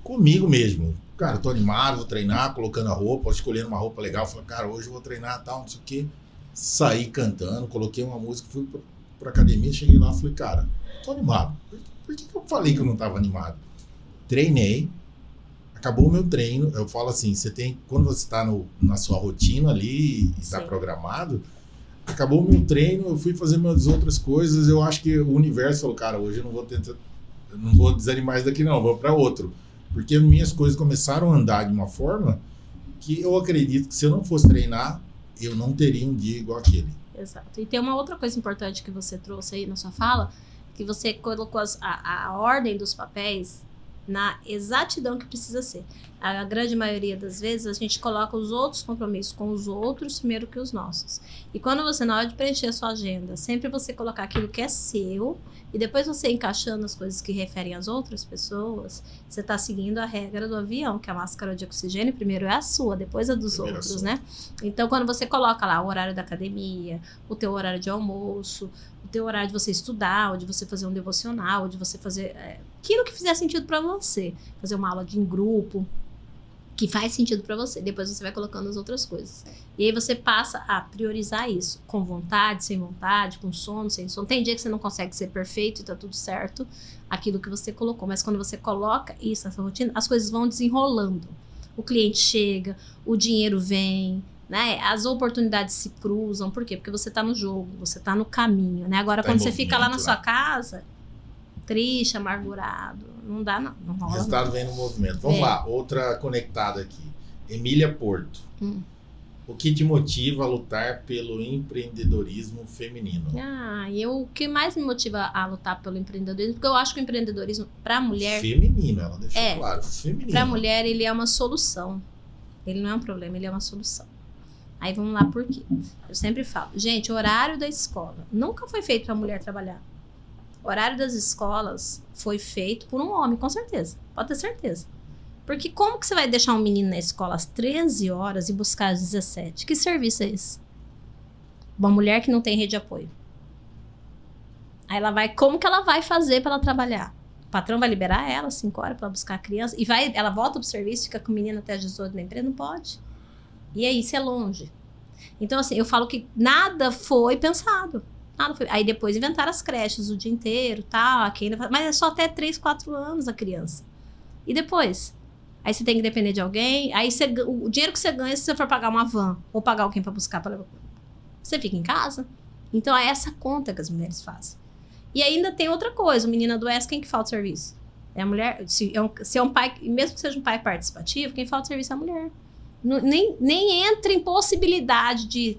Comigo mesmo. Cara, eu tô animado, vou treinar, colocando a roupa, escolhendo uma roupa legal. Falei, cara, hoje eu vou treinar tal, não sei o quê. Saí cantando, coloquei uma música, fui pra academia, cheguei lá, falei, cara, tô animado. Por que eu falei que eu não tava animado? Treinei, acabou o meu treino. Eu falo assim, quando você tá na sua rotina ali e tá programado, acabou o meu treino, eu fui fazer minhas outras coisas, eu acho que o universo falou, cara, hoje eu não vou desanimar isso daqui não, vou para outro. Porque minhas coisas começaram a andar de uma forma que eu acredito que se eu não fosse treinar, eu não teria um dia igual aquele. Exato. E tem uma outra coisa importante que você trouxe aí na sua fala, que você colocou a ordem dos papéis na exatidão que precisa ser. A grande maioria das vezes a gente coloca os outros compromissos com os outros primeiro que os nossos. E quando você, na hora de preencher a sua agenda, sempre você colocar aquilo que é seu e depois você encaixando as coisas que referem às outras pessoas, você está seguindo a regra do avião, que a máscara de oxigênio primeiro é a sua, depois a dos outros, né? Então, quando você coloca lá o horário da academia, o teu horário de almoço, o teu horário de você estudar, ou de você fazer um devocional, ou de você fazer aquilo que fizer sentido para você, fazer uma aula em grupo, que faz sentido para você. Depois você vai colocando as outras coisas. E aí você passa a priorizar isso, com vontade, sem vontade, com sono, sem sono. Tem dia que você não consegue ser perfeito e tá tudo certo, aquilo que você colocou. Mas quando você coloca isso nessa rotina, as coisas vão desenrolando. O cliente chega, o dinheiro vem, né? As oportunidades se cruzam. Por quê? Porque você tá no jogo, você tá no caminho, né? Agora, quando você fica lá na sua casa, triste, amargurado, não dá não rola. O resultado vem no movimento. Vamos lá, outra conectada aqui. Emília Porto. O que te motiva a lutar pelo empreendedorismo feminino? O que mais me motiva a lutar pelo empreendedorismo, porque eu acho que o empreendedorismo para a mulher... Feminino, ela deixou claro, feminino. Para a mulher, ele é uma solução. Ele não é um problema, ele é uma solução. Aí vamos lá por quê? Eu sempre falo, gente, o horário da escola nunca foi feito para a mulher trabalhar. O horário das escolas foi feito por um homem, com certeza. Pode ter certeza. Porque como que você vai deixar um menino na escola às 13 horas e buscar às 17? Que serviço é esse? Uma mulher que não tem rede de apoio. Aí como que ela vai fazer para ela trabalhar? O patrão vai liberar ela às 5 horas para buscar a criança? E ela volta pro serviço, fica com o menino até às 18 na empresa? Não pode. E aí, isso é longe. Então, assim, eu falo que nada foi pensado. Aí depois inventaram as creches o dia inteiro, tal, mas é só até 3, 4 anos a criança. E depois? Aí você tem que depender de alguém, aí o dinheiro que você ganha, se você for pagar uma van, ou pagar alguém para buscar, você fica em casa. Então é essa conta que as mulheres fazem. E ainda tem outra coisa, o menino adoece, quem que falta serviço? É a mulher. Se é um pai, mesmo que seja um pai participativo, quem falta serviço é a mulher. Nem entra em possibilidade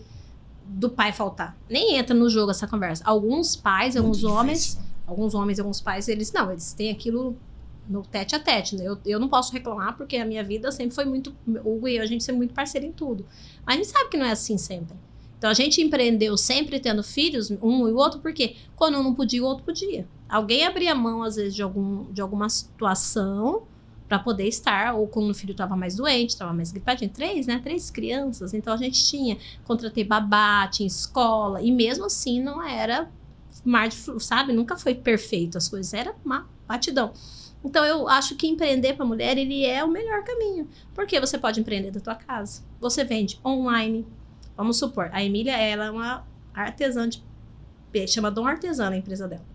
do pai faltar. Nem entra no jogo essa conversa. Alguns pais, alguns homens e alguns pais, eles têm aquilo no tete a tete. Né? Eu não posso reclamar porque a minha vida sempre foi muito... O Hugo e eu, a gente sempre muito parceiro em tudo. Mas a gente sabe que não é assim sempre. Então, a gente empreendeu sempre tendo filhos, um e o outro, porque quando um não podia, o outro podia. Alguém abria mão, às vezes, de alguma situação para poder estar, ou quando o filho estava mais doente, estava mais gripadinho. 3 crianças. Então, a gente contratei babá, tinha escola, e mesmo assim não era mar de fluxo, sabe? Nunca foi perfeito, as coisas eram uma batidão. Então, eu acho que empreender para a mulher, ele é o melhor caminho. Porque você pode empreender da tua casa. Você vende online. Vamos supor, a Emília, ela é uma artesã de peixe, chama Dom Artesã, a empresa dela.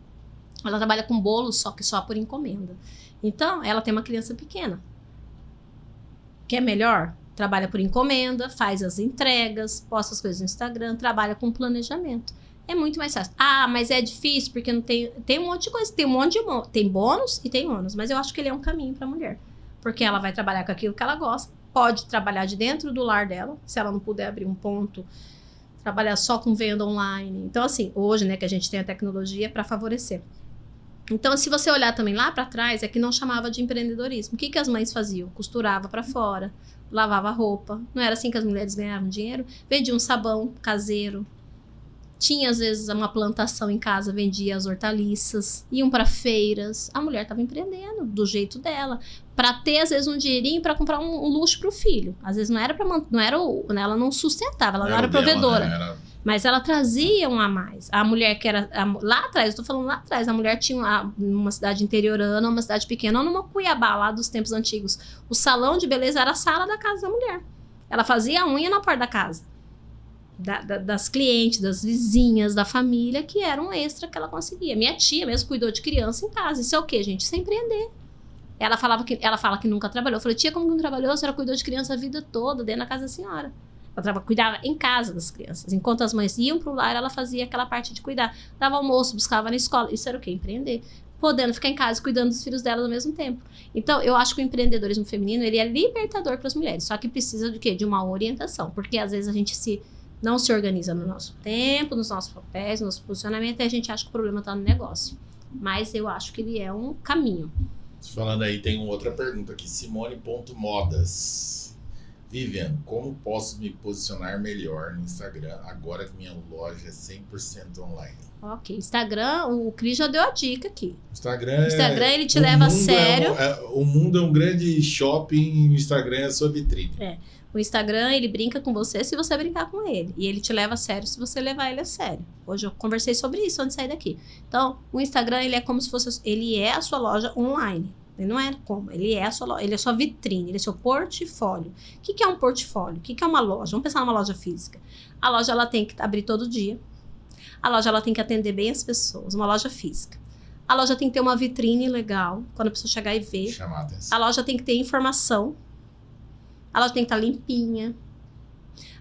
Ela trabalha com bolo, só que só por encomenda. Então, ela tem uma criança pequena. Quer melhor? Trabalha por encomenda, faz as entregas, posta as coisas no Instagram, trabalha com planejamento. É muito mais fácil. Mas é difícil, porque não tem um monte de coisa. Tem bônus e tem ônus, mas eu acho que ele é um caminho para a mulher. Porque ela vai trabalhar com aquilo que ela gosta, pode trabalhar de dentro do lar dela, se ela não puder abrir um ponto, trabalhar só com venda online. Então, assim, hoje, né, que a gente tem a tecnologia para favorecer. Então, se você olhar também lá para trás, é que não chamava de empreendedorismo. O que as mães faziam? Costurava para fora, lavava roupa. Não era assim que as mulheres ganhavam dinheiro? Vendiam um sabão caseiro. Tinha, às vezes, uma plantação em casa, vendia as hortaliças, iam para feiras. A mulher estava empreendendo do jeito dela, para ter, às vezes, um dinheirinho para comprar um luxo para o filho. Às vezes não era ela não sustentava, ela não era provedora. Dela, né? Mas ela trazia um a mais. A mulher que era... lá atrás, eu tô falando lá atrás, a mulher tinha numa cidade interiorana, uma cidade pequena, ou numa Cuiabá, lá dos tempos antigos. O salão de beleza era a sala da casa da mulher. Ela fazia a unha na porta da casa. Das clientes, das vizinhas, da família, que era um extra que ela conseguia. Minha tia mesmo cuidou de criança em casa. Isso é o quê, gente? Isso é empreender. Ela fala que nunca trabalhou. Eu falei, tia, como que não trabalhou? A senhora cuidou de criança a vida toda, dentro da casa da senhora. Ela cuidava em casa das crianças. Enquanto as mães iam pro lar, ela fazia aquela parte de cuidar. Dava almoço, buscava na escola. Isso era o quê? Empreender. Podendo ficar em casa cuidando dos filhos dela ao mesmo tempo. Então, eu acho que o empreendedorismo feminino, ele é libertador para as mulheres. Só que precisa de quê? De uma orientação. Porque, às vezes, a gente não se organiza no nosso tempo, nos nossos papéis, no nosso posicionamento, e a gente acha que o problema está no negócio. Mas eu acho que ele é um caminho. Falando aí, tem uma outra pergunta aqui. Simone.modas. Vivian, como posso me posicionar melhor no Instagram agora que minha loja é 100% online? Ok, Instagram, o Cris já deu a dica aqui. Instagram, ele te leva a sério. O mundo é um grande shopping e o Instagram é a sua vitrine. O Instagram, ele brinca com você se você brincar com ele. E ele te leva a sério se você levar ele a sério. Hoje eu conversei sobre isso antes de sair daqui. Então, o Instagram, ele é como se fosse... Ele é a sua loja online. Ele não é como. Ele é a sua loja, ele é a sua vitrine, ele é o seu portfólio. O que é um portfólio? O que é uma loja? Vamos pensar numa loja física. A loja, ela tem que abrir todo dia. A loja, ela tem que atender bem as pessoas. Uma loja física. A loja tem que ter uma vitrine legal, quando a pessoa chegar e ver. Chamar a atenção. A loja tem que ter informação. A loja tem que estar limpinha.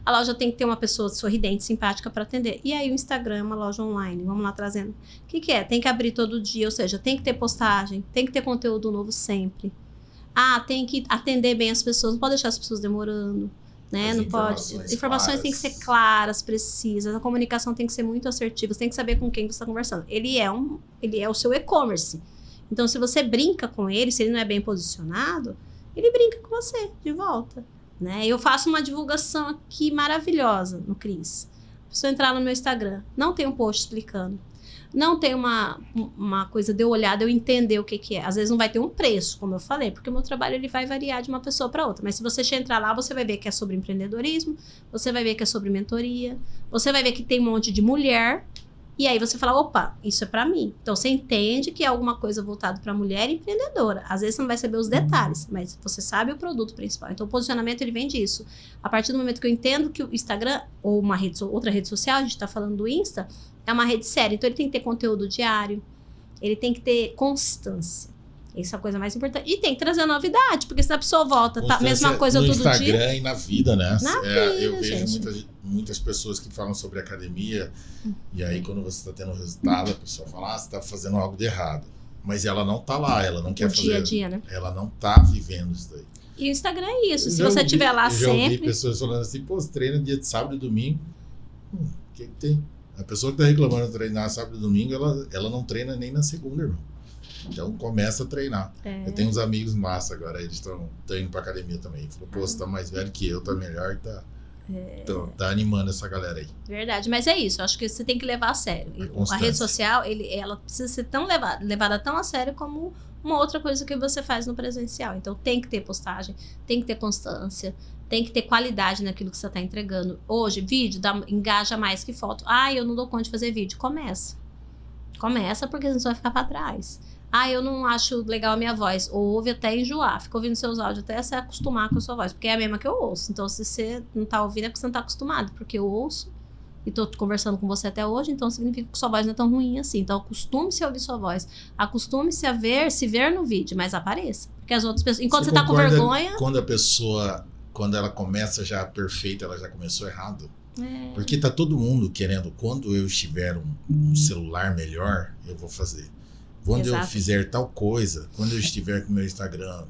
A loja tem que ter uma pessoa sorridente, simpática para atender. E aí o Instagram é uma loja online. Vamos lá trazendo. O que é? Tem que abrir todo dia, ou seja, tem que ter postagem, tem que ter conteúdo novo sempre. Tem que atender bem as pessoas, não pode deixar as pessoas demorando, né? Não pode. Informações têm que ser claras, precisas. A comunicação tem que ser muito assertiva. Você tem que saber com quem você está conversando. Ele é o seu e-commerce. Então, se você brinca com ele, se ele não é bem posicionado, ele brinca com você de volta. Né? Eu faço uma divulgação aqui maravilhosa no Cris. A pessoa entrar no meu Instagram, não tem um post explicando. Não tem uma coisa de eu olhar, de eu entender o que é. Às vezes não vai ter um preço, como eu falei, porque o meu trabalho ele vai variar de uma pessoa para outra. Mas se você entrar lá, você vai ver que é sobre empreendedorismo, você vai ver que é sobre mentoria, você vai ver que tem um monte de mulher. E aí você fala, opa, isso é pra mim. Então você entende que é alguma coisa voltada pra mulher empreendedora. Às vezes você não vai saber os detalhes, mas você sabe o produto principal. Então o posicionamento ele vem disso. A partir do momento que eu entendo que o Instagram, ou outra rede social, a gente tá falando do Insta, é uma rede séria. Então ele tem que ter conteúdo diário, ele tem que ter constância. Essa é a coisa mais importante. E tem que trazer novidade, porque se a pessoa volta, tá, mesma coisa todo dia. No Instagram e na vida, né? Eu vejo gente. muitas pessoas que falam sobre academia, e aí quando você está tendo resultado, a pessoa fala, você está fazendo algo de errado. Mas ela não tá lá, ela não quer fazer. Dia a dia, né? Ela não tá vivendo isso daí. E o Instagram é isso. Se você estiver lá sempre... Eu já ouvi pessoas falando assim, pô, você treina dia de sábado e domingo. O que tem? A pessoa que tá reclamando de treinar sábado e domingo, ela não treina nem na segunda, irmão. Então começa a treinar. Eu tenho uns amigos massa agora, eles estão indo pra academia também. Falou, pô, você tá mais velho que eu, tá melhor, tá animando essa galera aí. Verdade, mas é isso, eu acho que você tem que levar a sério. A rede social, ela precisa ser tão levada tão a sério como uma outra coisa que você faz no presencial. Então tem que ter postagem, tem que ter constância, tem que ter qualidade naquilo que você tá entregando. Hoje, vídeo engaja mais que foto. Eu não dou conta de fazer vídeo. Começa, porque senão você vai ficar pra trás. Eu não acho legal a minha voz. Ouve até enjoar. Fica ouvindo seus áudios até se acostumar com a sua voz. Porque é a mesma que eu ouço. Então, se você não tá ouvindo, é porque você não tá acostumado. Porque eu ouço e tô conversando com você até hoje, então significa que sua voz não é tão ruim assim. Então, acostume-se a ouvir sua voz. Acostume-se a se ver no vídeo, mas apareça. Porque as outras pessoas... Enquanto você tá com vergonha... Quando a pessoa, quando ela começa já perfeita, ela já começou errado? Porque tá todo mundo querendo, quando eu estiver um celular melhor, eu vou fazer. Quando eu fizer tal coisa, quando eu estiver com o meu Instagram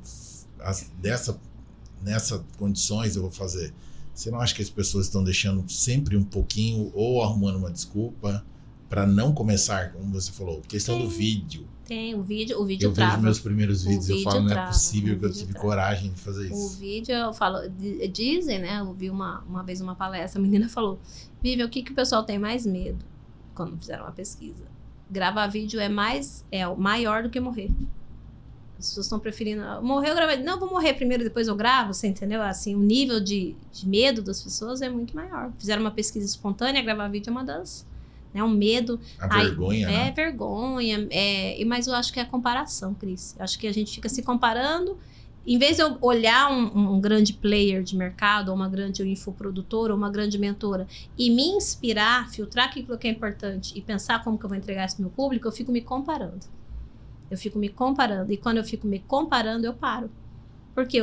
nessas condições, eu vou fazer. Você não acha que as pessoas estão deixando sempre um pouquinho ou arrumando uma desculpa para não começar, como você falou, questão do vídeo? Tem, o vídeo eu trava. Eu vejo meus primeiros vídeos, eu falo, não é possível que eu tive coragem de fazer isso. O vídeo, eu falo, dizem, né, eu vi uma vez uma palestra, a menina falou, Vivi, o que o pessoal tem mais medo? quando fizeram uma pesquisa. Gravar vídeo é maior do que morrer. As pessoas estão preferindo... Morrer, eu gravo... Não, vou morrer primeiro, depois eu gravo, você entendeu? Assim, o nível de medo das pessoas é muito maior. Fizeram uma pesquisa espontânea, gravar vídeo é uma das... Né, um medo... vergonha, né? É vergonha. Mas eu acho que é a comparação, Cris. Eu acho que a gente fica se comparando. Em vez de eu olhar um grande player de mercado, ou uma grande infoprodutora, ou uma grande mentora, e me inspirar, filtrar aquilo que é importante e pensar como que eu vou entregar isso pro meu público, eu fico me comparando. E quando eu fico me comparando, eu paro. Porque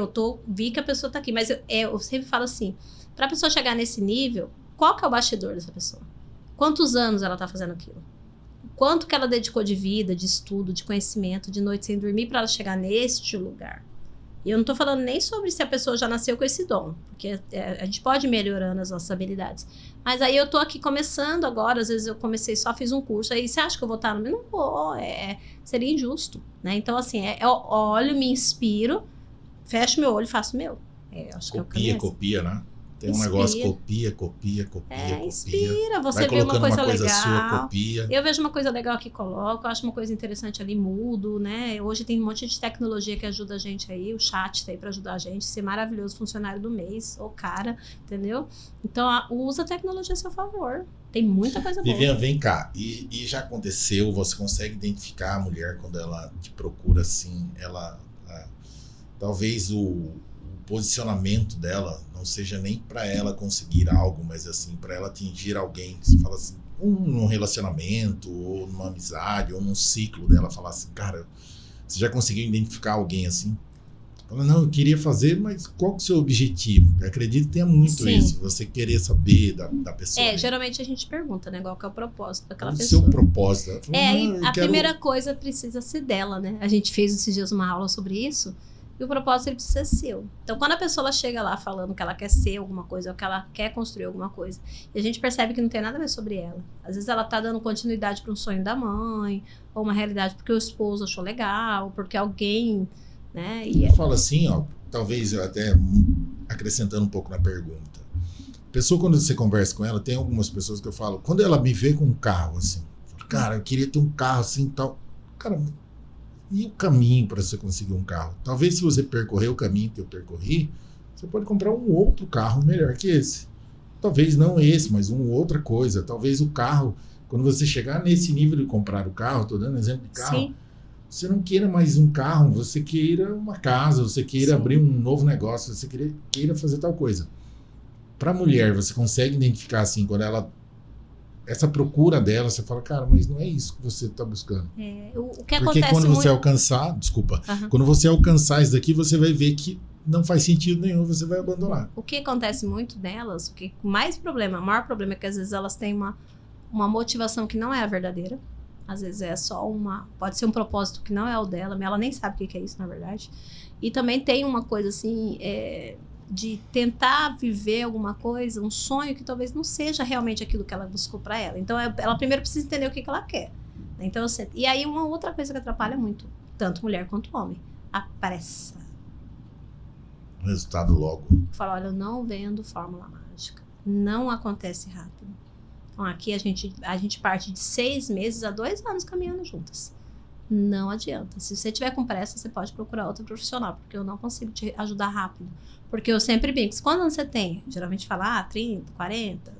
vi que a pessoa tá aqui. Mas eu sempre falo assim, pra pessoa chegar nesse nível, qual que é o bastidor dessa pessoa? Quantos anos ela tá fazendo aquilo? Quanto que ela dedicou de vida, de estudo, de conhecimento, de noite sem dormir pra ela chegar neste lugar? E eu não tô falando nem sobre se a pessoa já nasceu com esse dom. Porque a gente pode ir melhorando as nossas habilidades. Mas aí eu tô aqui começando agora, às vezes eu comecei, só fiz um curso, aí você acha que eu vou estar no meio? Não vou, seria injusto, né? Então, assim, eu olho, me inspiro, fecho meu olho e faço o meu. Acho que copia, né? Tem um negócio, copia. Inspira, você vai vê uma coisa legal. Sua, copia. Eu vejo uma coisa legal aqui, coloco, eu acho uma coisa interessante ali, mudo, né? Hoje tem um monte de tecnologia que ajuda a gente aí, o chat tá aí pra ajudar a gente, ser maravilhoso funcionário do mês, ou cara, entendeu? Então, usa a tecnologia a seu favor. Tem muita coisa boa. Vivian, vem cá. E já aconteceu, você consegue identificar a mulher quando ela te procura assim, talvez o posicionamento dela não seja nem para ela conseguir algo, mas assim, para ela atingir alguém. Você fala assim, num relacionamento, ou numa amizade, ou num ciclo dela, falar assim, cara, você já conseguiu identificar alguém assim? Fala, não, eu queria fazer, mas qual que é o seu objetivo? Eu acredito que tenha muito isso, você querer saber da pessoa. Geralmente a gente pergunta, né, qual que é o propósito daquela pessoa. O seu propósito. Fala, primeira coisa precisa ser dela, né? A gente fez esses dias uma aula sobre isso. E o propósito ele precisa ser seu. Então, quando a pessoa ela chega lá falando que ela quer ser alguma coisa, ou que ela quer construir alguma coisa, e a gente percebe que não tem nada a ver sobre ela. Às vezes ela tá dando continuidade para um sonho da mãe, ou uma realidade porque o esposo achou legal, porque alguém, né? Eu falo assim, talvez eu até acrescentando um pouco na pergunta. A pessoa, quando você conversa com ela, tem algumas pessoas que eu falo, quando ela me vê com um carro assim, cara, eu queria ter um carro assim, tal. Cara, e o caminho para você conseguir um carro? Talvez se você percorrer o caminho que eu percorri, você pode comprar um outro carro melhor que esse. Talvez não esse, mas uma outra coisa. Talvez o carro, quando você chegar nesse nível de comprar o carro, estou dando exemplo de carro, Sim. Você não queira mais um carro, você queira uma casa, você queira abrir um novo negócio, você queira fazer tal coisa. Para a mulher, você consegue identificar assim, quando ela... Essa procura dela, você fala, cara, mas não é isso que você está buscando. O que Porque acontece quando muito... você alcançar, quando você alcançar isso daqui, você vai ver que não faz sentido nenhum, você vai abandonar. O que acontece muito delas, o maior problema é que às vezes elas têm uma motivação que não é a verdadeira. Às vezes é só pode ser um propósito que não é o dela, mas ela nem sabe o que é isso, na verdade. E também tem uma coisa assim... de tentar viver alguma coisa, um sonho que talvez não seja realmente aquilo que ela buscou para ela. Então, ela primeiro precisa entender o que ela quer. Então, e aí, uma outra coisa que atrapalha muito, tanto mulher quanto homem, a pressa. O resultado logo. Fala, olha, eu não vendo fórmula mágica. Não acontece rápido. Então, aqui a gente parte de 6 meses a 2 anos caminhando juntas. Não adianta. Se você tiver com pressa, você pode procurar outro profissional, porque eu não consigo te ajudar rápido. Porque eu sempre brinco, quantos anos você tem? Geralmente fala, 30, 40.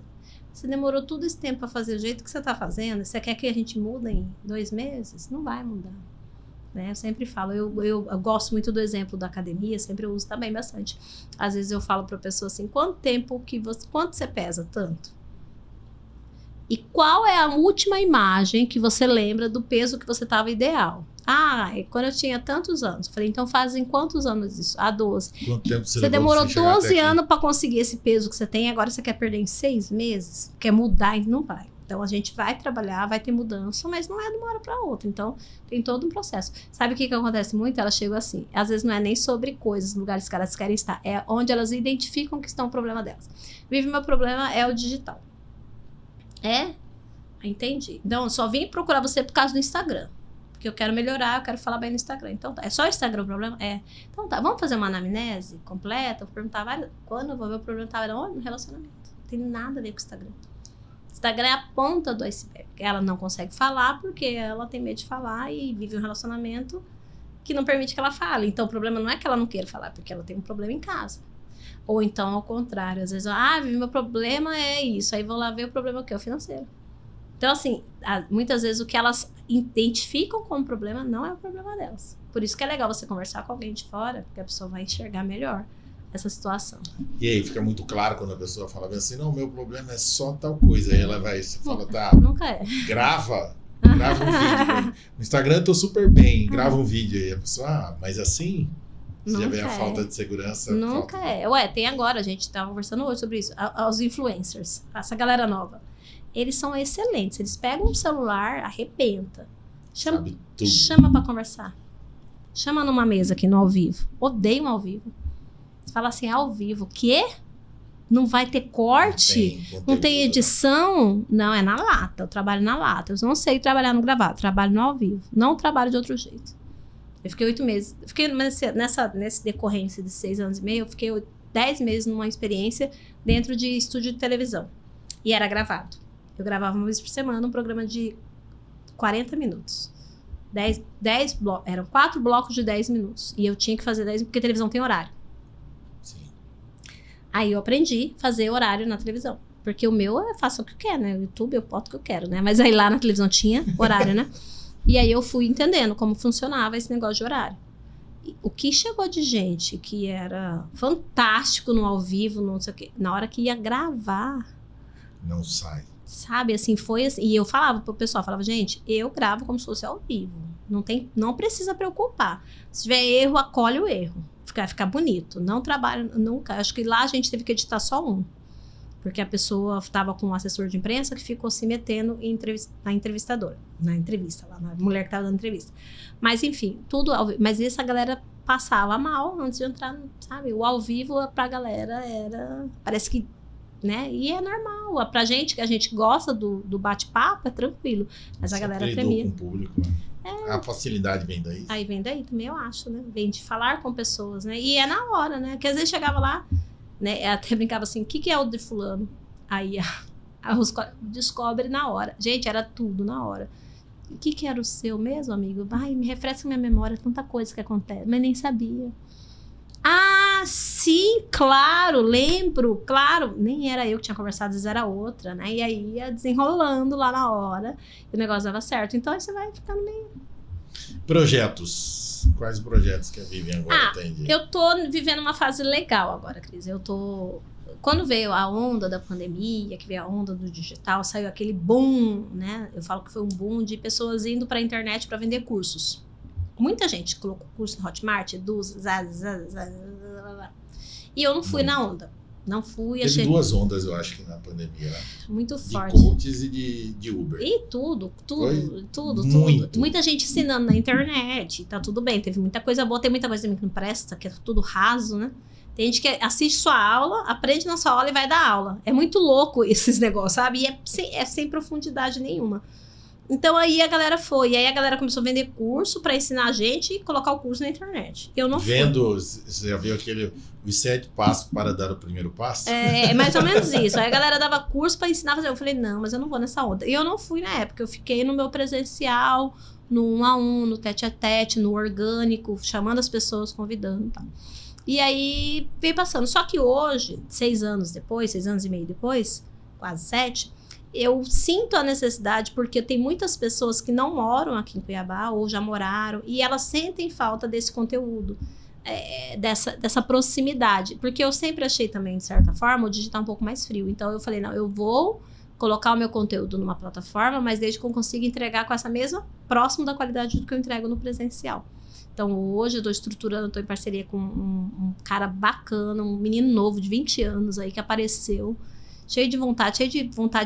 Você demorou todo esse tempo para fazer do jeito que você está fazendo, você quer que a gente mude em 2 meses? Não vai mudar. Né? Eu sempre falo, eu gosto muito do exemplo da academia, sempre eu uso também bastante. Às vezes eu falo para a pessoa assim, quanto você pesa? Tanto. E qual é a última imagem que você lembra do peso que você estava ideal? Quando eu tinha tantos anos. Falei, então fazem quantos anos isso? 12. Quanto tempo você demorou 12 anos para conseguir esse peso que você tem, agora você quer perder em 6 meses? Quer mudar? Não vai. Então a gente vai trabalhar, vai ter mudança, mas não é de uma hora para outra. Então tem todo um processo. Sabe o que acontece muito? Elas chegam assim. Às vezes não é nem sobre coisas, lugares que elas querem estar. É onde elas identificam que está o problema delas. Meu problema é o digital. Entendi. Então, eu só vim procurar você por causa do Instagram. Porque eu quero melhorar, eu quero falar bem no Instagram. Então, é só o Instagram o problema? Então, tá, vamos fazer uma anamnese completa? Vou perguntar várias... Quando eu vou ver o problema, tá no relacionamento. Não tem nada a ver com o Instagram. Instagram é a ponta do iceberg. Ela não consegue falar porque ela tem medo de falar e vive um relacionamento que não permite que ela fale. Então, o problema não é que ela não queira falar, porque ela tem um problema em casa. Ou então, ao contrário, às vezes, meu problema é isso. Aí vou lá ver o problema que é o financeiro. Então, assim, muitas vezes o que elas identificam como problema não é o problema delas. Por isso que é legal você conversar com alguém de fora, porque a pessoa vai enxergar melhor essa situação. E aí, fica muito claro quando a pessoa fala assim, não, meu problema é só tal coisa. Aí ela vai, você fala, tá, nunca é. grava um vídeo. No Instagram eu tô super bem, grava um vídeo aí. A pessoa, mas assim, você já vê a falta de segurança. Nunca é. Tem agora, a gente tava conversando hoje sobre isso, os influencers, essa galera nova. Eles são excelentes, eles pegam um celular, arrebenta. Chama pra conversar. Chama numa mesa aqui no ao vivo. Odeio um ao vivo. Você fala assim, ao vivo, quê? Não vai ter corte? Não tem edição? Não, é na lata. Eu trabalho na lata. Eu não sei trabalhar no gravado, trabalho no ao vivo. Não trabalho de outro jeito. Eu fiquei 8 meses. Nessa decorrência de 6 anos e meio, eu fiquei 10 meses numa experiência dentro de estúdio de televisão. E era gravado. Eu gravava uma vez por semana um programa de 40 minutos. 10 blocos. Eram 4 blocos de 10 minutos. E eu tinha que fazer 10, porque a televisão tem horário. Sim. Aí eu aprendi a fazer horário na televisão. Porque o meu eu faço o que eu quero, né? O YouTube eu boto o que eu quero, né? Mas aí lá na televisão tinha horário, né? E aí eu fui entendendo como funcionava esse negócio de horário. E o que chegou de gente que era fantástico no ao vivo, não sei o quê, na hora que ia gravar... Não sai. Sabe, assim, foi assim. E eu falava pro pessoal, gente, eu gravo como se fosse ao vivo. Não precisa preocupar. Se tiver erro, acolhe o erro. Ficar bonito. Não trabalho nunca. Acho que lá a gente teve que editar só um. Porque a pessoa estava com um assessor de imprensa que ficou se metendo na entrevistadora. Na entrevista, lá, na mulher que estava dando entrevista. Mas, enfim, tudo ao vivo. Mas essa galera passava mal antes de entrar, sabe? O ao vivo pra galera era... Parece que, né? E é normal. Pra gente, que a gente gosta do bate-papo, é tranquilo. Mas a galera tremia. Com o público, né? A facilidade vem daí. Aí vem daí também, eu acho, né? Vem de falar com pessoas, né? E é na hora, né? Porque às vezes chegava lá, né? Eu até brincava assim, o que é o de fulano? Aí descobre na hora. Gente, era tudo na hora. O que era o seu mesmo, amigo? Vai, me refresca minha memória, tanta coisa que acontece. Mas nem sabia. Ah, sim, claro, lembro, claro. Nem era eu que tinha conversado, às vezes era outra, né? E aí ia desenrolando lá na hora e o negócio dava certo. Então aí você vai ficando meio... Projetos. Quais projetos que a Vivian agora tem? Eu tô vivendo uma fase legal agora, Cris. Quando veio a onda da pandemia, que veio a onda do digital, saiu aquele boom, né? Eu falo que foi um boom de pessoas indo pra internet para vender cursos. Muita gente colocou curso no Hotmart, e eu não fui na onda. Não fui. Teve 2 ondas, eu acho, que na pandemia, né? Muito forte. De coaches e de Uber. E tudo. Muito. Muita gente ensinando na internet, tá tudo bem. Teve muita coisa boa, tem muita coisa que não presta, que é tudo raso, né? Tem gente que assiste sua aula, aprende na sua aula e vai dar aula. É muito louco esses negócios, sabe? E é sem profundidade nenhuma. Então aí a galera foi. E aí a galera começou a vender curso pra ensinar a gente e colocar o curso na internet. Eu não fui. Você já viu os 7 passos para dar o primeiro passo? É mais ou menos isso. Aí a galera dava curso pra ensinar a fazer. Eu falei, não, mas eu não vou nessa onda. E eu não fui na época. Eu fiquei no meu presencial, no 1 a 1, no tete a tete, no orgânico, chamando as pessoas, convidando e tal. E aí veio passando. Só que hoje, 6 anos e meio depois, quase 7, eu sinto a necessidade, porque tem muitas pessoas que não moram aqui em Cuiabá ou já moraram, e elas sentem falta desse conteúdo, dessa proximidade. Porque eu sempre achei também, de certa forma, o digital um pouco mais frio. Então eu falei, não, eu vou colocar o meu conteúdo numa plataforma, mas desde que eu consiga entregar com essa mesma, próximo da qualidade do que eu entrego no presencial. Então, hoje eu estou estruturando, estou em parceria com um cara bacana, um menino novo de 20 anos aí que apareceu, cheio de vontade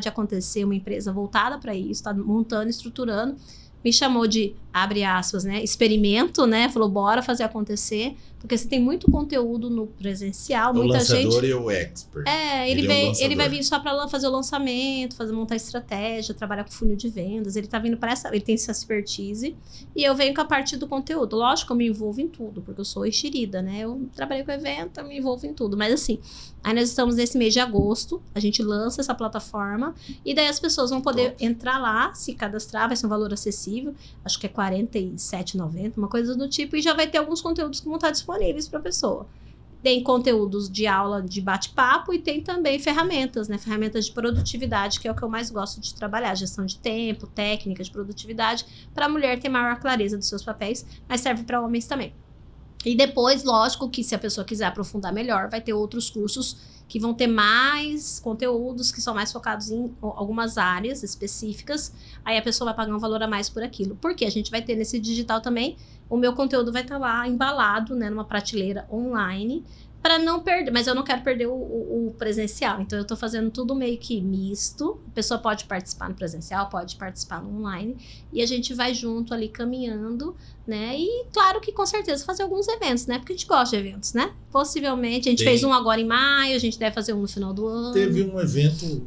de acontecer, uma empresa voltada para isso, está montando, estruturando, me chamou de, abre aspas, né, experimento, né, falou, bora fazer acontecer, porque você tem muito conteúdo no presencial, muita gente... O lançador e o expert. Ele vai vir só para fazer o lançamento, montar estratégia, trabalhar com funil de vendas, ele tá vindo para ele tem essa expertise, e eu venho com a parte do conteúdo. Lógico que eu me envolvo em tudo, porque eu sou enxerida, né, eu trabalhei com evento, eu me envolvo em tudo, mas assim, aí nós estamos nesse mês de agosto, a gente lança essa plataforma, e daí as pessoas vão poder entrar lá, se cadastrar, vai ser um valor acessível, acho que é R$ 47,90, uma coisa do tipo, e já vai ter alguns conteúdos que vão estar disponíveis para a pessoa. Tem conteúdos de aula de bate-papo e tem também ferramentas, né? Ferramentas de produtividade, que é o que eu mais gosto de trabalhar. Gestão de tempo, técnica de produtividade, para a mulher ter maior clareza dos seus papéis, mas serve para homens também. E depois, lógico que se a pessoa quiser aprofundar melhor, vai ter outros cursos que vão ter mais conteúdos que são mais focados em algumas áreas específicas. Aí a pessoa vai pagar um valor a mais por aquilo. Porque a gente vai ter nesse digital também, o meu conteúdo vai estar lá embalado, né, numa prateleira online, para não perder, mas eu não quero perder o presencial, então eu tô fazendo tudo meio que misto, a pessoa pode participar no presencial, pode participar no online, e a gente vai junto ali caminhando, né, e claro que com certeza fazer alguns eventos, né, porque a gente gosta de eventos, né, possivelmente, a gente fez um agora em maio, a gente deve fazer um no final do ano. Teve um evento,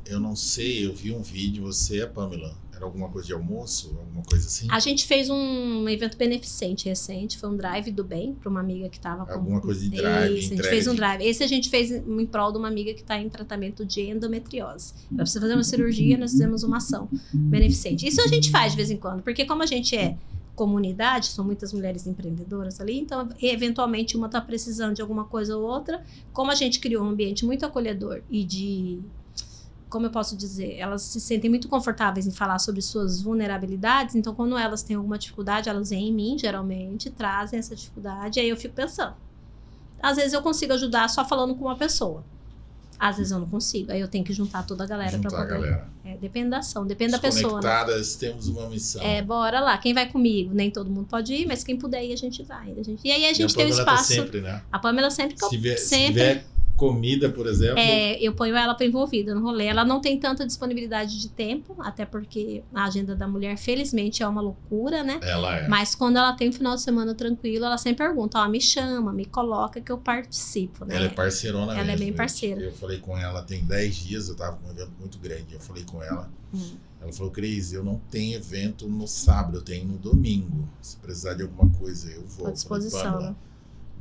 eu não sei, eu vi um vídeo, você e a Pamela, era alguma coisa de almoço, alguma coisa assim? A gente fez um evento beneficente recente, foi um drive do bem para uma amiga que estava com... Alguma coisa de drive, a gente fez um drive. Esse a gente fez em prol de uma amiga que está em tratamento de endometriose. Ela precisa fazer uma cirurgia, nós fizemos uma ação beneficente. Isso a gente faz de vez em quando, porque como a gente é comunidade, são muitas mulheres empreendedoras ali, então eventualmente uma está precisando de alguma coisa ou outra, como a gente criou um ambiente muito acolhedor e de... Como eu posso dizer, elas se sentem muito confortáveis em falar sobre suas vulnerabilidades, então quando elas têm alguma dificuldade, elas vêm em mim, geralmente, trazem essa dificuldade, aí eu fico pensando. Às vezes eu consigo ajudar só falando com uma pessoa. Às vezes eu não consigo, aí eu tenho que juntar toda a galera para poder. Galera. Depende da ação, depende da pessoa. Conectadas, né? Temos uma missão. Bora lá. Quem vai comigo? Nem todo mundo pode ir, mas quem puder ir, a gente vai. E aí a gente tem um espaço. Tá sempre, né? A Pamela sempre. Se tiver comida, por exemplo. Eu ponho ela para envolvida no rolê. Ela não tem tanta disponibilidade de tempo, até porque a agenda da mulher, felizmente, é uma loucura, né? Ela é. Mas quando ela tem um final de semana tranquilo, ela sempre pergunta, me chama, me coloca que eu participo, né? Ela é parceirona mesmo. Ela é bem parceira. Eu falei com ela tem 10 dias, eu tava com um evento muito grande, eu falei com ela. Ela falou, Cris, eu não tenho evento no sábado, eu tenho no domingo. Se precisar de alguma coisa, eu vou. À disposição, né?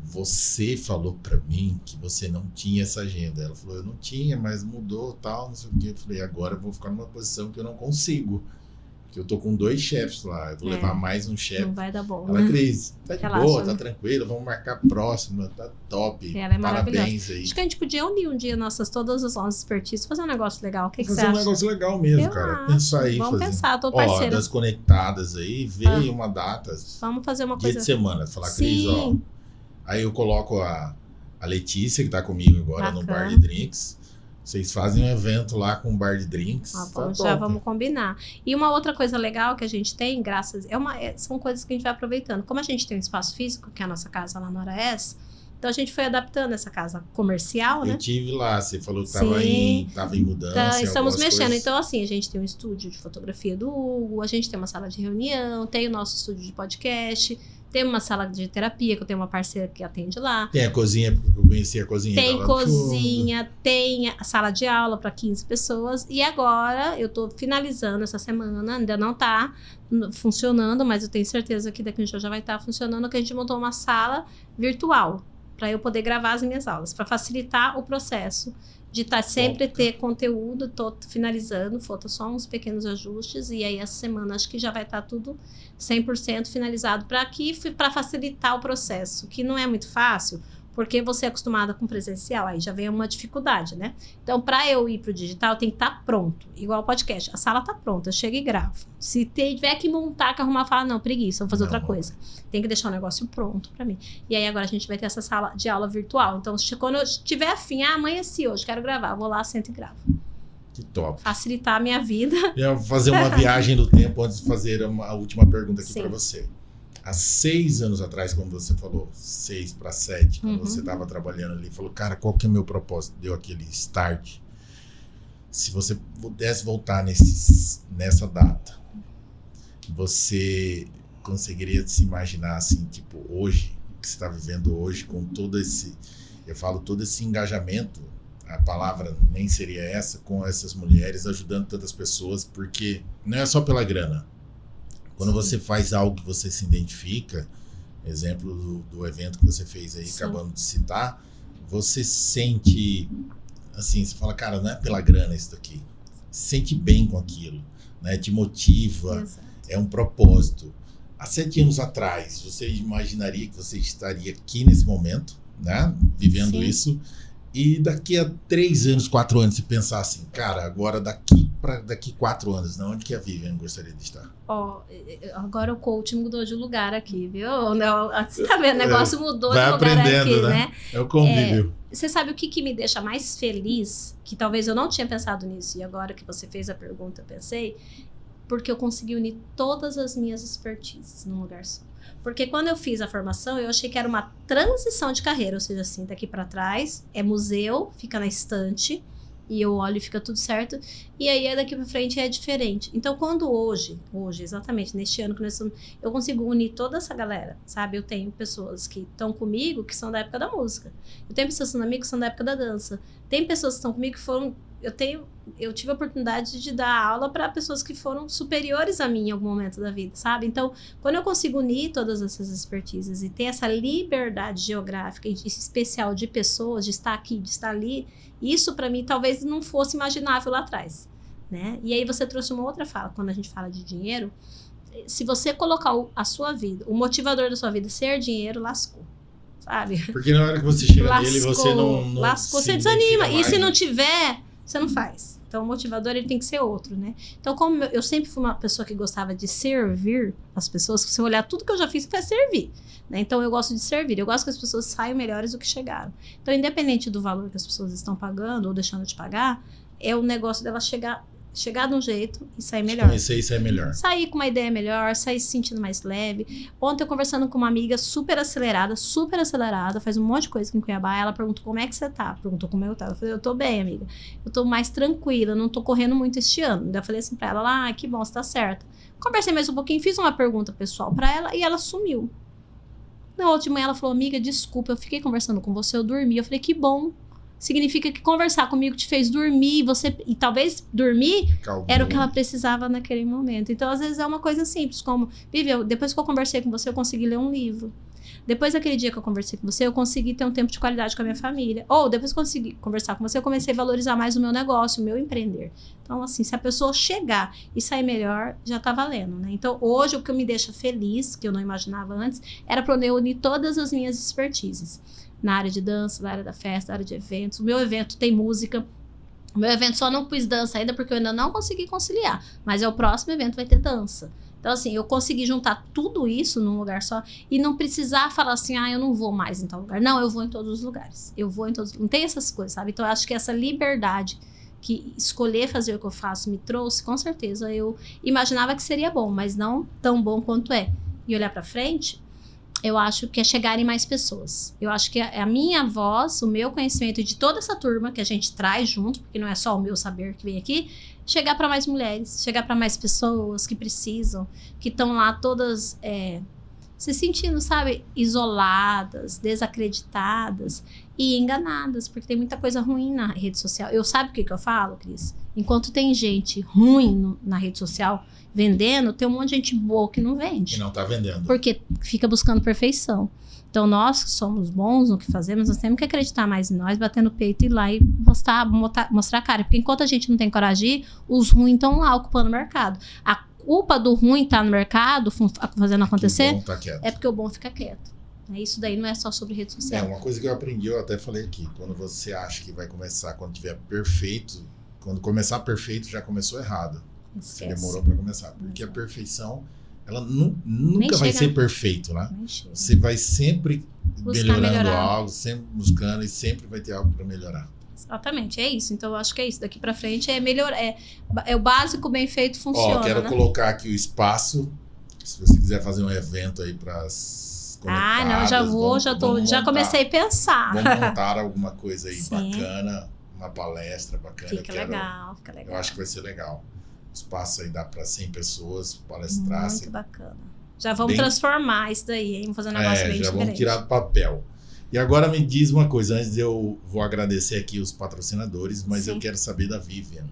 Você falou pra mim que você não tinha essa agenda. Ela falou, eu não tinha, mas mudou, tal, não sei o quê. Eu falei, agora eu vou ficar numa posição que eu não consigo. Porque eu tô com 2 chefes lá, eu vou levar mais um chefe. Não vai dar bom, Ela, né? Cris, tá de Relaxa, boa, né? tá tranquila, vamos marcar a próxima, tá top. Ela é Parabéns aí. Acho que a gente podia unir um dia todas as nossas expertises, fazer um negócio legal. O que você acha? Fazer um negócio legal mesmo, cara. Pensar aí. Vamos fazer. pensar, tô parceira. Das conectadas aí, veio uma data. Vamos fazer uma dia coisa. de semana, falar, Cris, ó. Aí eu coloco a Letícia, que tá comigo agora no Bar de Drinks. Vocês fazem um evento lá com um bar de drinks. Já vamos combinar. E uma outra coisa legal que a gente tem, são coisas que a gente vai aproveitando. Como a gente tem um espaço físico, que é a nossa casa lá no Araés, então a gente foi adaptando essa casa comercial, né? Eu tive lá, você falou que tava em mudança. Então, estamos mexendo. Coisas. Então, assim, a gente tem um estúdio de fotografia do Hugo, a gente tem uma sala de reunião, tem o nosso estúdio de podcast, tem uma sala de terapia, que eu tenho uma parceira que atende lá. Tem a cozinha, porque eu conheci a cozinha. Tem cozinha, tem a sala de aula para 15 pessoas. E agora, eu tô finalizando essa semana, ainda não tá funcionando, mas eu tenho certeza que daqui a um dia já vai estar funcionando, que a gente montou uma sala virtual para eu poder gravar as minhas aulas, para facilitar o processo de sempre ter conteúdo. Tô finalizando, falta só uns pequenos ajustes, e aí essa semana acho que já vai estar tudo 100% finalizado para facilitar o processo, que não é muito fácil, porque você é acostumada com presencial, aí já vem uma dificuldade, né? Então, para eu ir pro digital, tem que estar pronto, igual o podcast. A sala tá pronta, eu chego e gravo. Se tiver que montar, que arrumar, fala, não, preguiça, vou fazer outra coisa. Tem que deixar o negócio pronto para mim. E aí, agora a gente vai ter essa sala de aula virtual. Então, quando eu tiver afim, amanheci hoje, quero gravar, vou lá, sento e gravo. Que top. Facilitar a minha vida. Eu vou fazer uma viagem no tempo antes de fazer a última pergunta aqui para você. Há 6 anos atrás, quando você falou 6 para 7, quando você estava trabalhando ali, falou, cara, qual que é o meu propósito? Deu aquele start. Se você pudesse voltar nessa data, você conseguiria se imaginar assim, tipo, hoje, que você está vivendo hoje, com todo esse, eu falo, todo esse engajamento, a palavra nem seria essa, com essas mulheres, ajudando tantas pessoas, porque não é só pela grana. Quando você faz algo que você se identifica, exemplo do evento que você fez aí, acabando de citar, você sente, assim, você fala, cara, não é pela grana isso daqui. Se sente bem com aquilo, né? Te motiva, é um propósito. Há 7 anos atrás, você imaginaria que você estaria aqui nesse momento, né? Vivendo isso. E daqui a 3 anos, 4 anos, se pensar assim, cara, agora daqui 4 anos, não, onde que a Vivian gostaria de estar? Agora o coach mudou de lugar aqui, viu? Não, você tá vendo, o negócio mudou de lugar aqui, né? É o convívio. Você sabe o que me deixa mais feliz? Que talvez eu não tinha pensado nisso, e agora que você fez a pergunta, eu pensei, porque eu consegui unir todas as minhas expertises num lugar só. Porque quando eu fiz a formação, eu achei que era uma transição de carreira, ou seja, assim, daqui para trás é museu, fica na estante, e eu olho e fica tudo certo, e aí daqui para frente é diferente. Então, quando hoje, exatamente, neste ano que nós estamos, eu consigo unir toda essa galera, sabe? Eu tenho pessoas que estão comigo, que são da época da música. Eu tenho pessoas que estão comigo que são da época da dança. Tem pessoas que estão comigo que foram... Eu tive a oportunidade de dar aula para pessoas que foram superiores a mim em algum momento da vida, sabe? Então, quando eu consigo unir todas essas expertises e ter essa liberdade geográfica e especial de pessoas, de estar aqui, de estar ali, isso para mim talvez não fosse imaginável lá atrás, né? E aí você trouxe uma outra fala, quando a gente fala de dinheiro, se você colocar a sua vida, o motivador da sua vida ser dinheiro, lascou. Sabe? Porque na hora que você chega nele, você não lascou, você desanima. E se não tiver, você não faz. Então, o motivador, ele tem que ser outro, né? Então, como eu sempre fui uma pessoa que gostava de servir as pessoas, se você olhar tudo que eu já fiz, foi servir, né? Então, eu gosto de servir. Eu gosto que as pessoas saiam melhores do que chegaram. Então, independente do valor que as pessoas estão pagando ou deixando de pagar, é o negócio dela chegar de um jeito e sair melhor. Conhecer e sair melhor. Sair com uma ideia melhor, sair se sentindo mais leve. Ontem eu conversando com uma amiga super acelerada, faz um monte de coisa aqui em Cuiabá. Ela perguntou como é que você tá? Perguntou como eu tava. Eu falei, eu tô bem, amiga. Eu tô mais tranquila, não tô correndo muito este ano. Daí eu falei assim pra ela, que bom, você tá certa. Conversei mais um pouquinho, fiz uma pergunta pessoal pra ela e ela sumiu. Na outra manhã ela falou, amiga, desculpa, eu fiquei conversando com você, eu dormi. Eu falei, que bom. Significa que conversar comigo te fez dormir, e talvez dormir era o que ela precisava naquele momento. Então, às vezes, é uma coisa simples, como, Vivi, depois que eu conversei com você, eu consegui ler um livro. Depois daquele dia que eu conversei com você, eu consegui ter um tempo de qualidade com a minha família. Ou, depois que eu consegui conversar com você, eu comecei a valorizar mais o meu negócio, o meu empreender. Então, assim, se a pessoa chegar e sair melhor, já tá valendo, né? Então, hoje, o que me deixa feliz, que eu não imaginava antes, era para eu unir todas as minhas expertises. Na área de dança, na área da festa, na área de eventos. O meu evento tem música. O meu evento só não pus dança ainda porque eu ainda não consegui conciliar. Mas o próximo evento vai ter dança. Então, assim, eu consegui juntar tudo isso num lugar só e não precisar falar assim, eu não vou mais em tal lugar. Não, eu vou em todos os lugares. Não tem essas coisas, sabe? Então, eu acho que essa liberdade que escolher fazer o que eu faço me trouxe, com certeza, eu imaginava que seria bom, mas não tão bom quanto é. E olhar pra frente... Eu acho que é chegar em mais pessoas. Eu acho que a minha voz, o meu conhecimento de toda essa turma que a gente traz junto, porque não é só o meu saber que vem aqui, chegar para mais mulheres, chegar para mais pessoas que precisam, que estão lá todas se sentindo, sabe, isoladas, desacreditadas e enganadas, porque tem muita coisa ruim na rede social. Sabe o que eu falo, Cris? Enquanto tem gente ruim na rede social vendendo, tem um monte de gente boa que não vende. Que não tá vendendo. Porque fica buscando perfeição. Então, nós que somos bons no que fazemos, nós temos que acreditar mais em nós, bater no peito e ir lá e mostrar a cara. Porque enquanto a gente não tem coragem, os ruins estão lá ocupando o mercado. A culpa do ruim estar no mercado, fazendo acontecer, o bom tá quieto. É porque o bom fica quieto. Isso daí não é só sobre rede social. Uma coisa que eu aprendi, eu até falei aqui, quando você acha que vai começar, quando tiver perfeito, quando começar perfeito, já começou errado. Você demorou para começar. Porque a perfeição, ela nunca vai ser perfeito, né? Você vai sempre melhorando algo, sempre buscando e sempre vai ter algo para melhorar. Exatamente, é isso. Então, eu acho que é isso. Daqui para frente é melhor, é o básico bem feito, funciona. Quero colocar aqui o espaço. Se você quiser fazer um evento aí para as conectadas. Já comecei a pensar. Vamos montar alguma coisa aí bacana, uma palestra bacana. Fica legal. Eu acho que vai ser legal. espaço aí dá para 100 pessoas palestrar. Muito bacana. Já vamos transformar isso daí, hein? Vamos fazer um negócio bem já diferente. Vamos tirar do papel. E agora me diz uma coisa, antes de eu vou agradecer aqui os patrocinadores, mas eu quero saber da Vivian.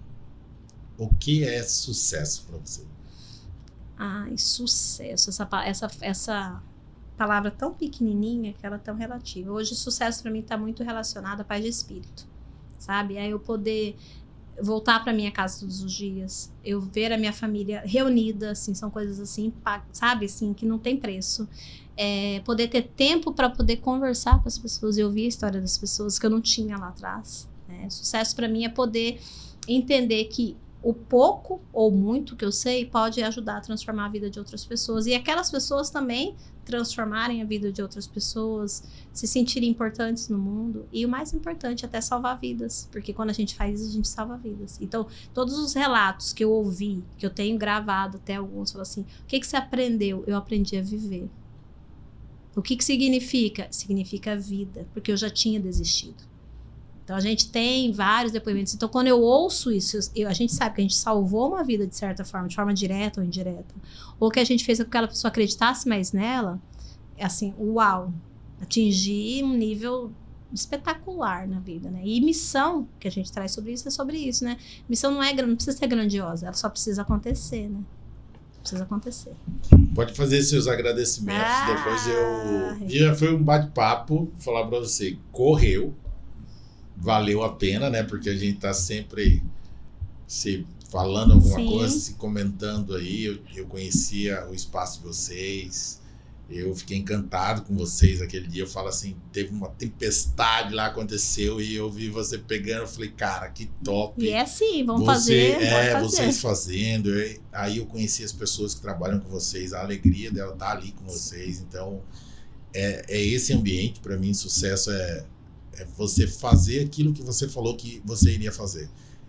O que é sucesso para você? Ai, sucesso. Essa palavra tão pequenininha que ela é tão relativa. Hoje, sucesso para mim está muito relacionado à paz de espírito, sabe? Aí eu poder voltar para minha casa todos os dias, eu ver a minha família reunida, assim, são coisas assim, sabe, assim, que não tem preço. Poder ter tempo para poder conversar com as pessoas e ouvir a história das pessoas que eu não tinha lá atrás. Né? Sucesso para mim é poder entender que o pouco ou muito que eu sei pode ajudar a transformar a vida de outras pessoas. E aquelas pessoas também transformarem a vida de outras pessoas, se sentirem importantes no mundo. E o mais importante, até salvar vidas. Porque quando a gente faz isso, a gente salva vidas. Então, todos os relatos que eu ouvi, que eu tenho gravado, até alguns falam assim, o que você aprendeu? Eu aprendi a viver. O que significa? Significa vida. Porque eu já tinha desistido. Então, a gente tem vários depoimentos. Então, quando eu ouço isso, a gente sabe que a gente salvou uma vida de certa forma, de forma direta ou indireta. Ou que a gente fez com que aquela pessoa acreditasse mais nela. É assim, uau! Atingir um nível espetacular na vida, né? E missão, que a gente traz sobre isso, é sobre isso, né? Missão não precisa ser grandiosa, ela só precisa acontecer, né? Precisa acontecer. Pode fazer seus agradecimentos. Já foi um bate-papo, vou falar pra você. Correu. Valeu a pena, né? Porque a gente tá sempre se falando alguma coisa, se comentando aí. Eu conhecia o espaço de vocês. Eu fiquei encantado com vocês aquele dia. Eu falo assim, teve uma tempestade lá, aconteceu, e eu vi você pegando. Eu falei, cara, que top. E é assim, vamos fazer. Vocês fazendo. Aí eu conheci as pessoas que trabalham com vocês, a alegria dela estar ali com vocês. Então, é esse ambiente, para mim, sucesso é você fazer aquilo que você falou que você iria fazer.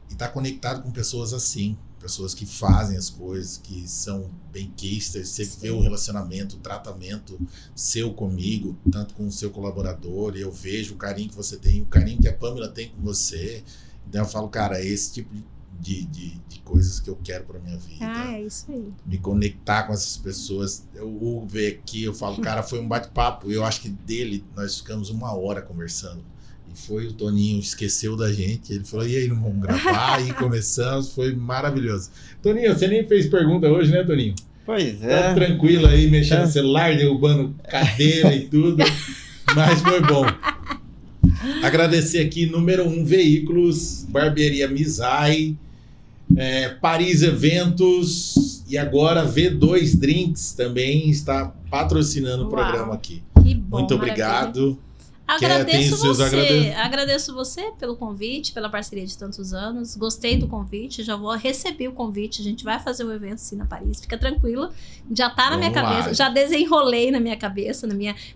E estar conectado com pessoas assim, pessoas que fazem as coisas, que são benquistas. Você vê o relacionamento, o tratamento seu comigo, tanto com o seu colaborador, e eu vejo o carinho que você tem, o carinho que a Pamela tem com você. Então eu falo, cara, é esse tipo de coisas que eu quero pra minha vida. É isso aí. Me conectar com essas pessoas. Eu ver aqui, eu falo, cara, foi um bate-papo. Eu acho que dele, nós ficamos 1 hora conversando. Foi o Toninho, esqueceu da gente. Ele falou, e aí, não vamos gravar? E começamos, foi maravilhoso. Toninho, você nem fez pergunta hoje, né, Toninho? Pois é. Tá tranquilo aí, mexendo no celular, derrubando cadeira e tudo. Mas foi bom. Agradecer aqui, número 1, Veículos, Barbearia Mizai, Paris Eventos e agora V2 Drinks também está patrocinando o programa aqui. Que bom, muito obrigado. Agradeço você pelo convite, pela parceria de tantos anos. Gostei do convite, já vou receber o convite. A gente vai fazer um evento assim na Paris. Fica tranquila, já tá na minha cabeça, já desenrolei na minha cabeça,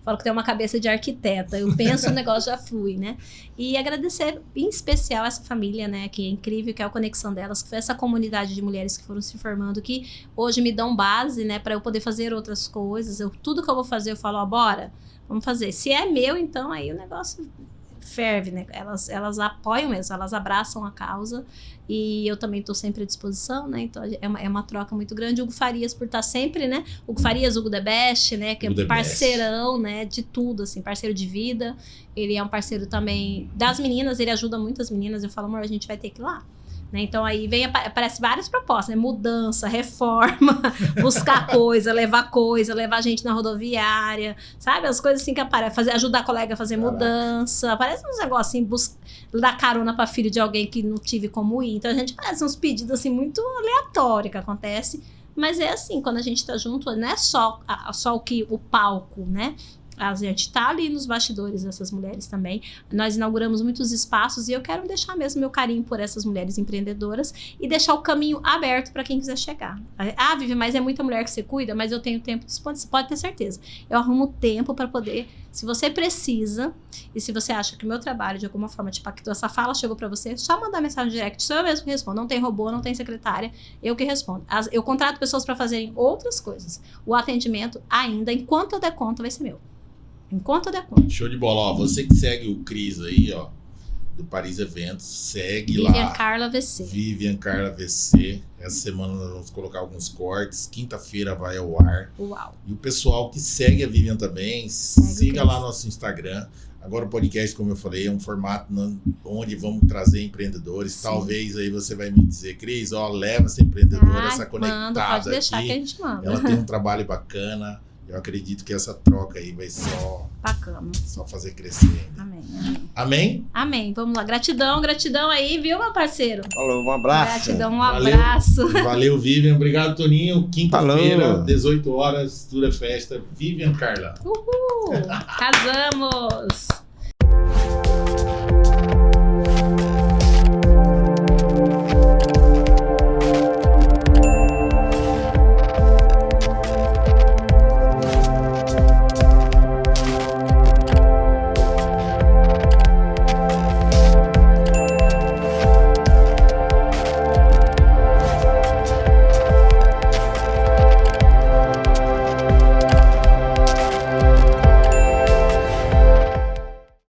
falo que tem uma cabeça de arquiteta. Eu penso, o negócio já flui, né? E agradecer em especial essa família, né, que é incrível, que é a conexão delas, que foi essa comunidade de mulheres que foram se formando, que hoje me dão base, né, para eu poder fazer outras coisas. Tudo que eu vou fazer, eu falo, bora. Vamos fazer. Se é meu, então aí o negócio ferve, né? Elas apoiam mesmo, elas abraçam a causa e eu também estou sempre à disposição, né? Então é uma troca muito grande. Hugo Farias por estar sempre, né? Hugo Farias, Hugo The Best, né? Que é parceirão, né? De tudo, assim, parceiro de vida. Ele é um parceiro também das meninas, ele ajuda muitas meninas. Eu falo, amor, a gente vai ter que ir lá. Né? Então aí aparece várias propostas, né? Mudança, reforma, buscar coisa, levar gente na rodoviária, sabe? As coisas assim que aparecem, ajudar a colega a fazer mudança, aparece uns negócios assim, dar carona para filho de alguém que não tive como ir. Então a gente parece uns pedidos assim muito aleatórios que acontece, mas é assim, quando a gente tá junto, não é só o palco, né? A gente está ali nos bastidores dessas mulheres também. Nós inauguramos muitos espaços e eu quero deixar mesmo meu carinho por essas mulheres empreendedoras e deixar o caminho aberto para quem quiser chegar. Ah, Vivi, mas é muita mulher que você cuida, mas eu tenho tempo disponível. Você pode ter certeza. Eu arrumo tempo para poder, se você precisa e se você acha que o meu trabalho de alguma forma te impactou, essa fala chegou para você, só mandar mensagem direct, sou eu mesmo que respondo. Não tem robô, não tem secretária, eu que respondo. Eu contrato pessoas para fazerem outras coisas. O atendimento ainda, enquanto eu der conta, vai ser meu. Enquanto eu der conta. Show de bola. Ó, você que segue o Cris aí, ó. do Paris Eventos. Segue Vivian lá. Carla VC. Vivian Carla VC. Essa semana nós vamos colocar alguns cortes. Quinta-feira vai ao ar. Uau. E o pessoal que segue a Vivian também, siga lá nosso Instagram. Agora o podcast, como eu falei, é um formato onde vamos trazer empreendedores. Sim. Talvez aí você vai me dizer, Cris, leva essa empreendedora, essa conectada manda, pode deixar aqui. que a gente manda. Ela tem um trabalho bacana. Eu acredito que essa troca aí vai Bacana. só fazer crescer. Amém, amém. Amém? Amém. Vamos lá. Gratidão aí, viu, meu parceiro? Falou, um abraço. Gratidão, um Valeu. abraço. Valeu, Vivian. Obrigado, Toninho. Quinta-feira, Falou. 18 horas, Dura Festa. Vivian Carla. Uhul! Casamos!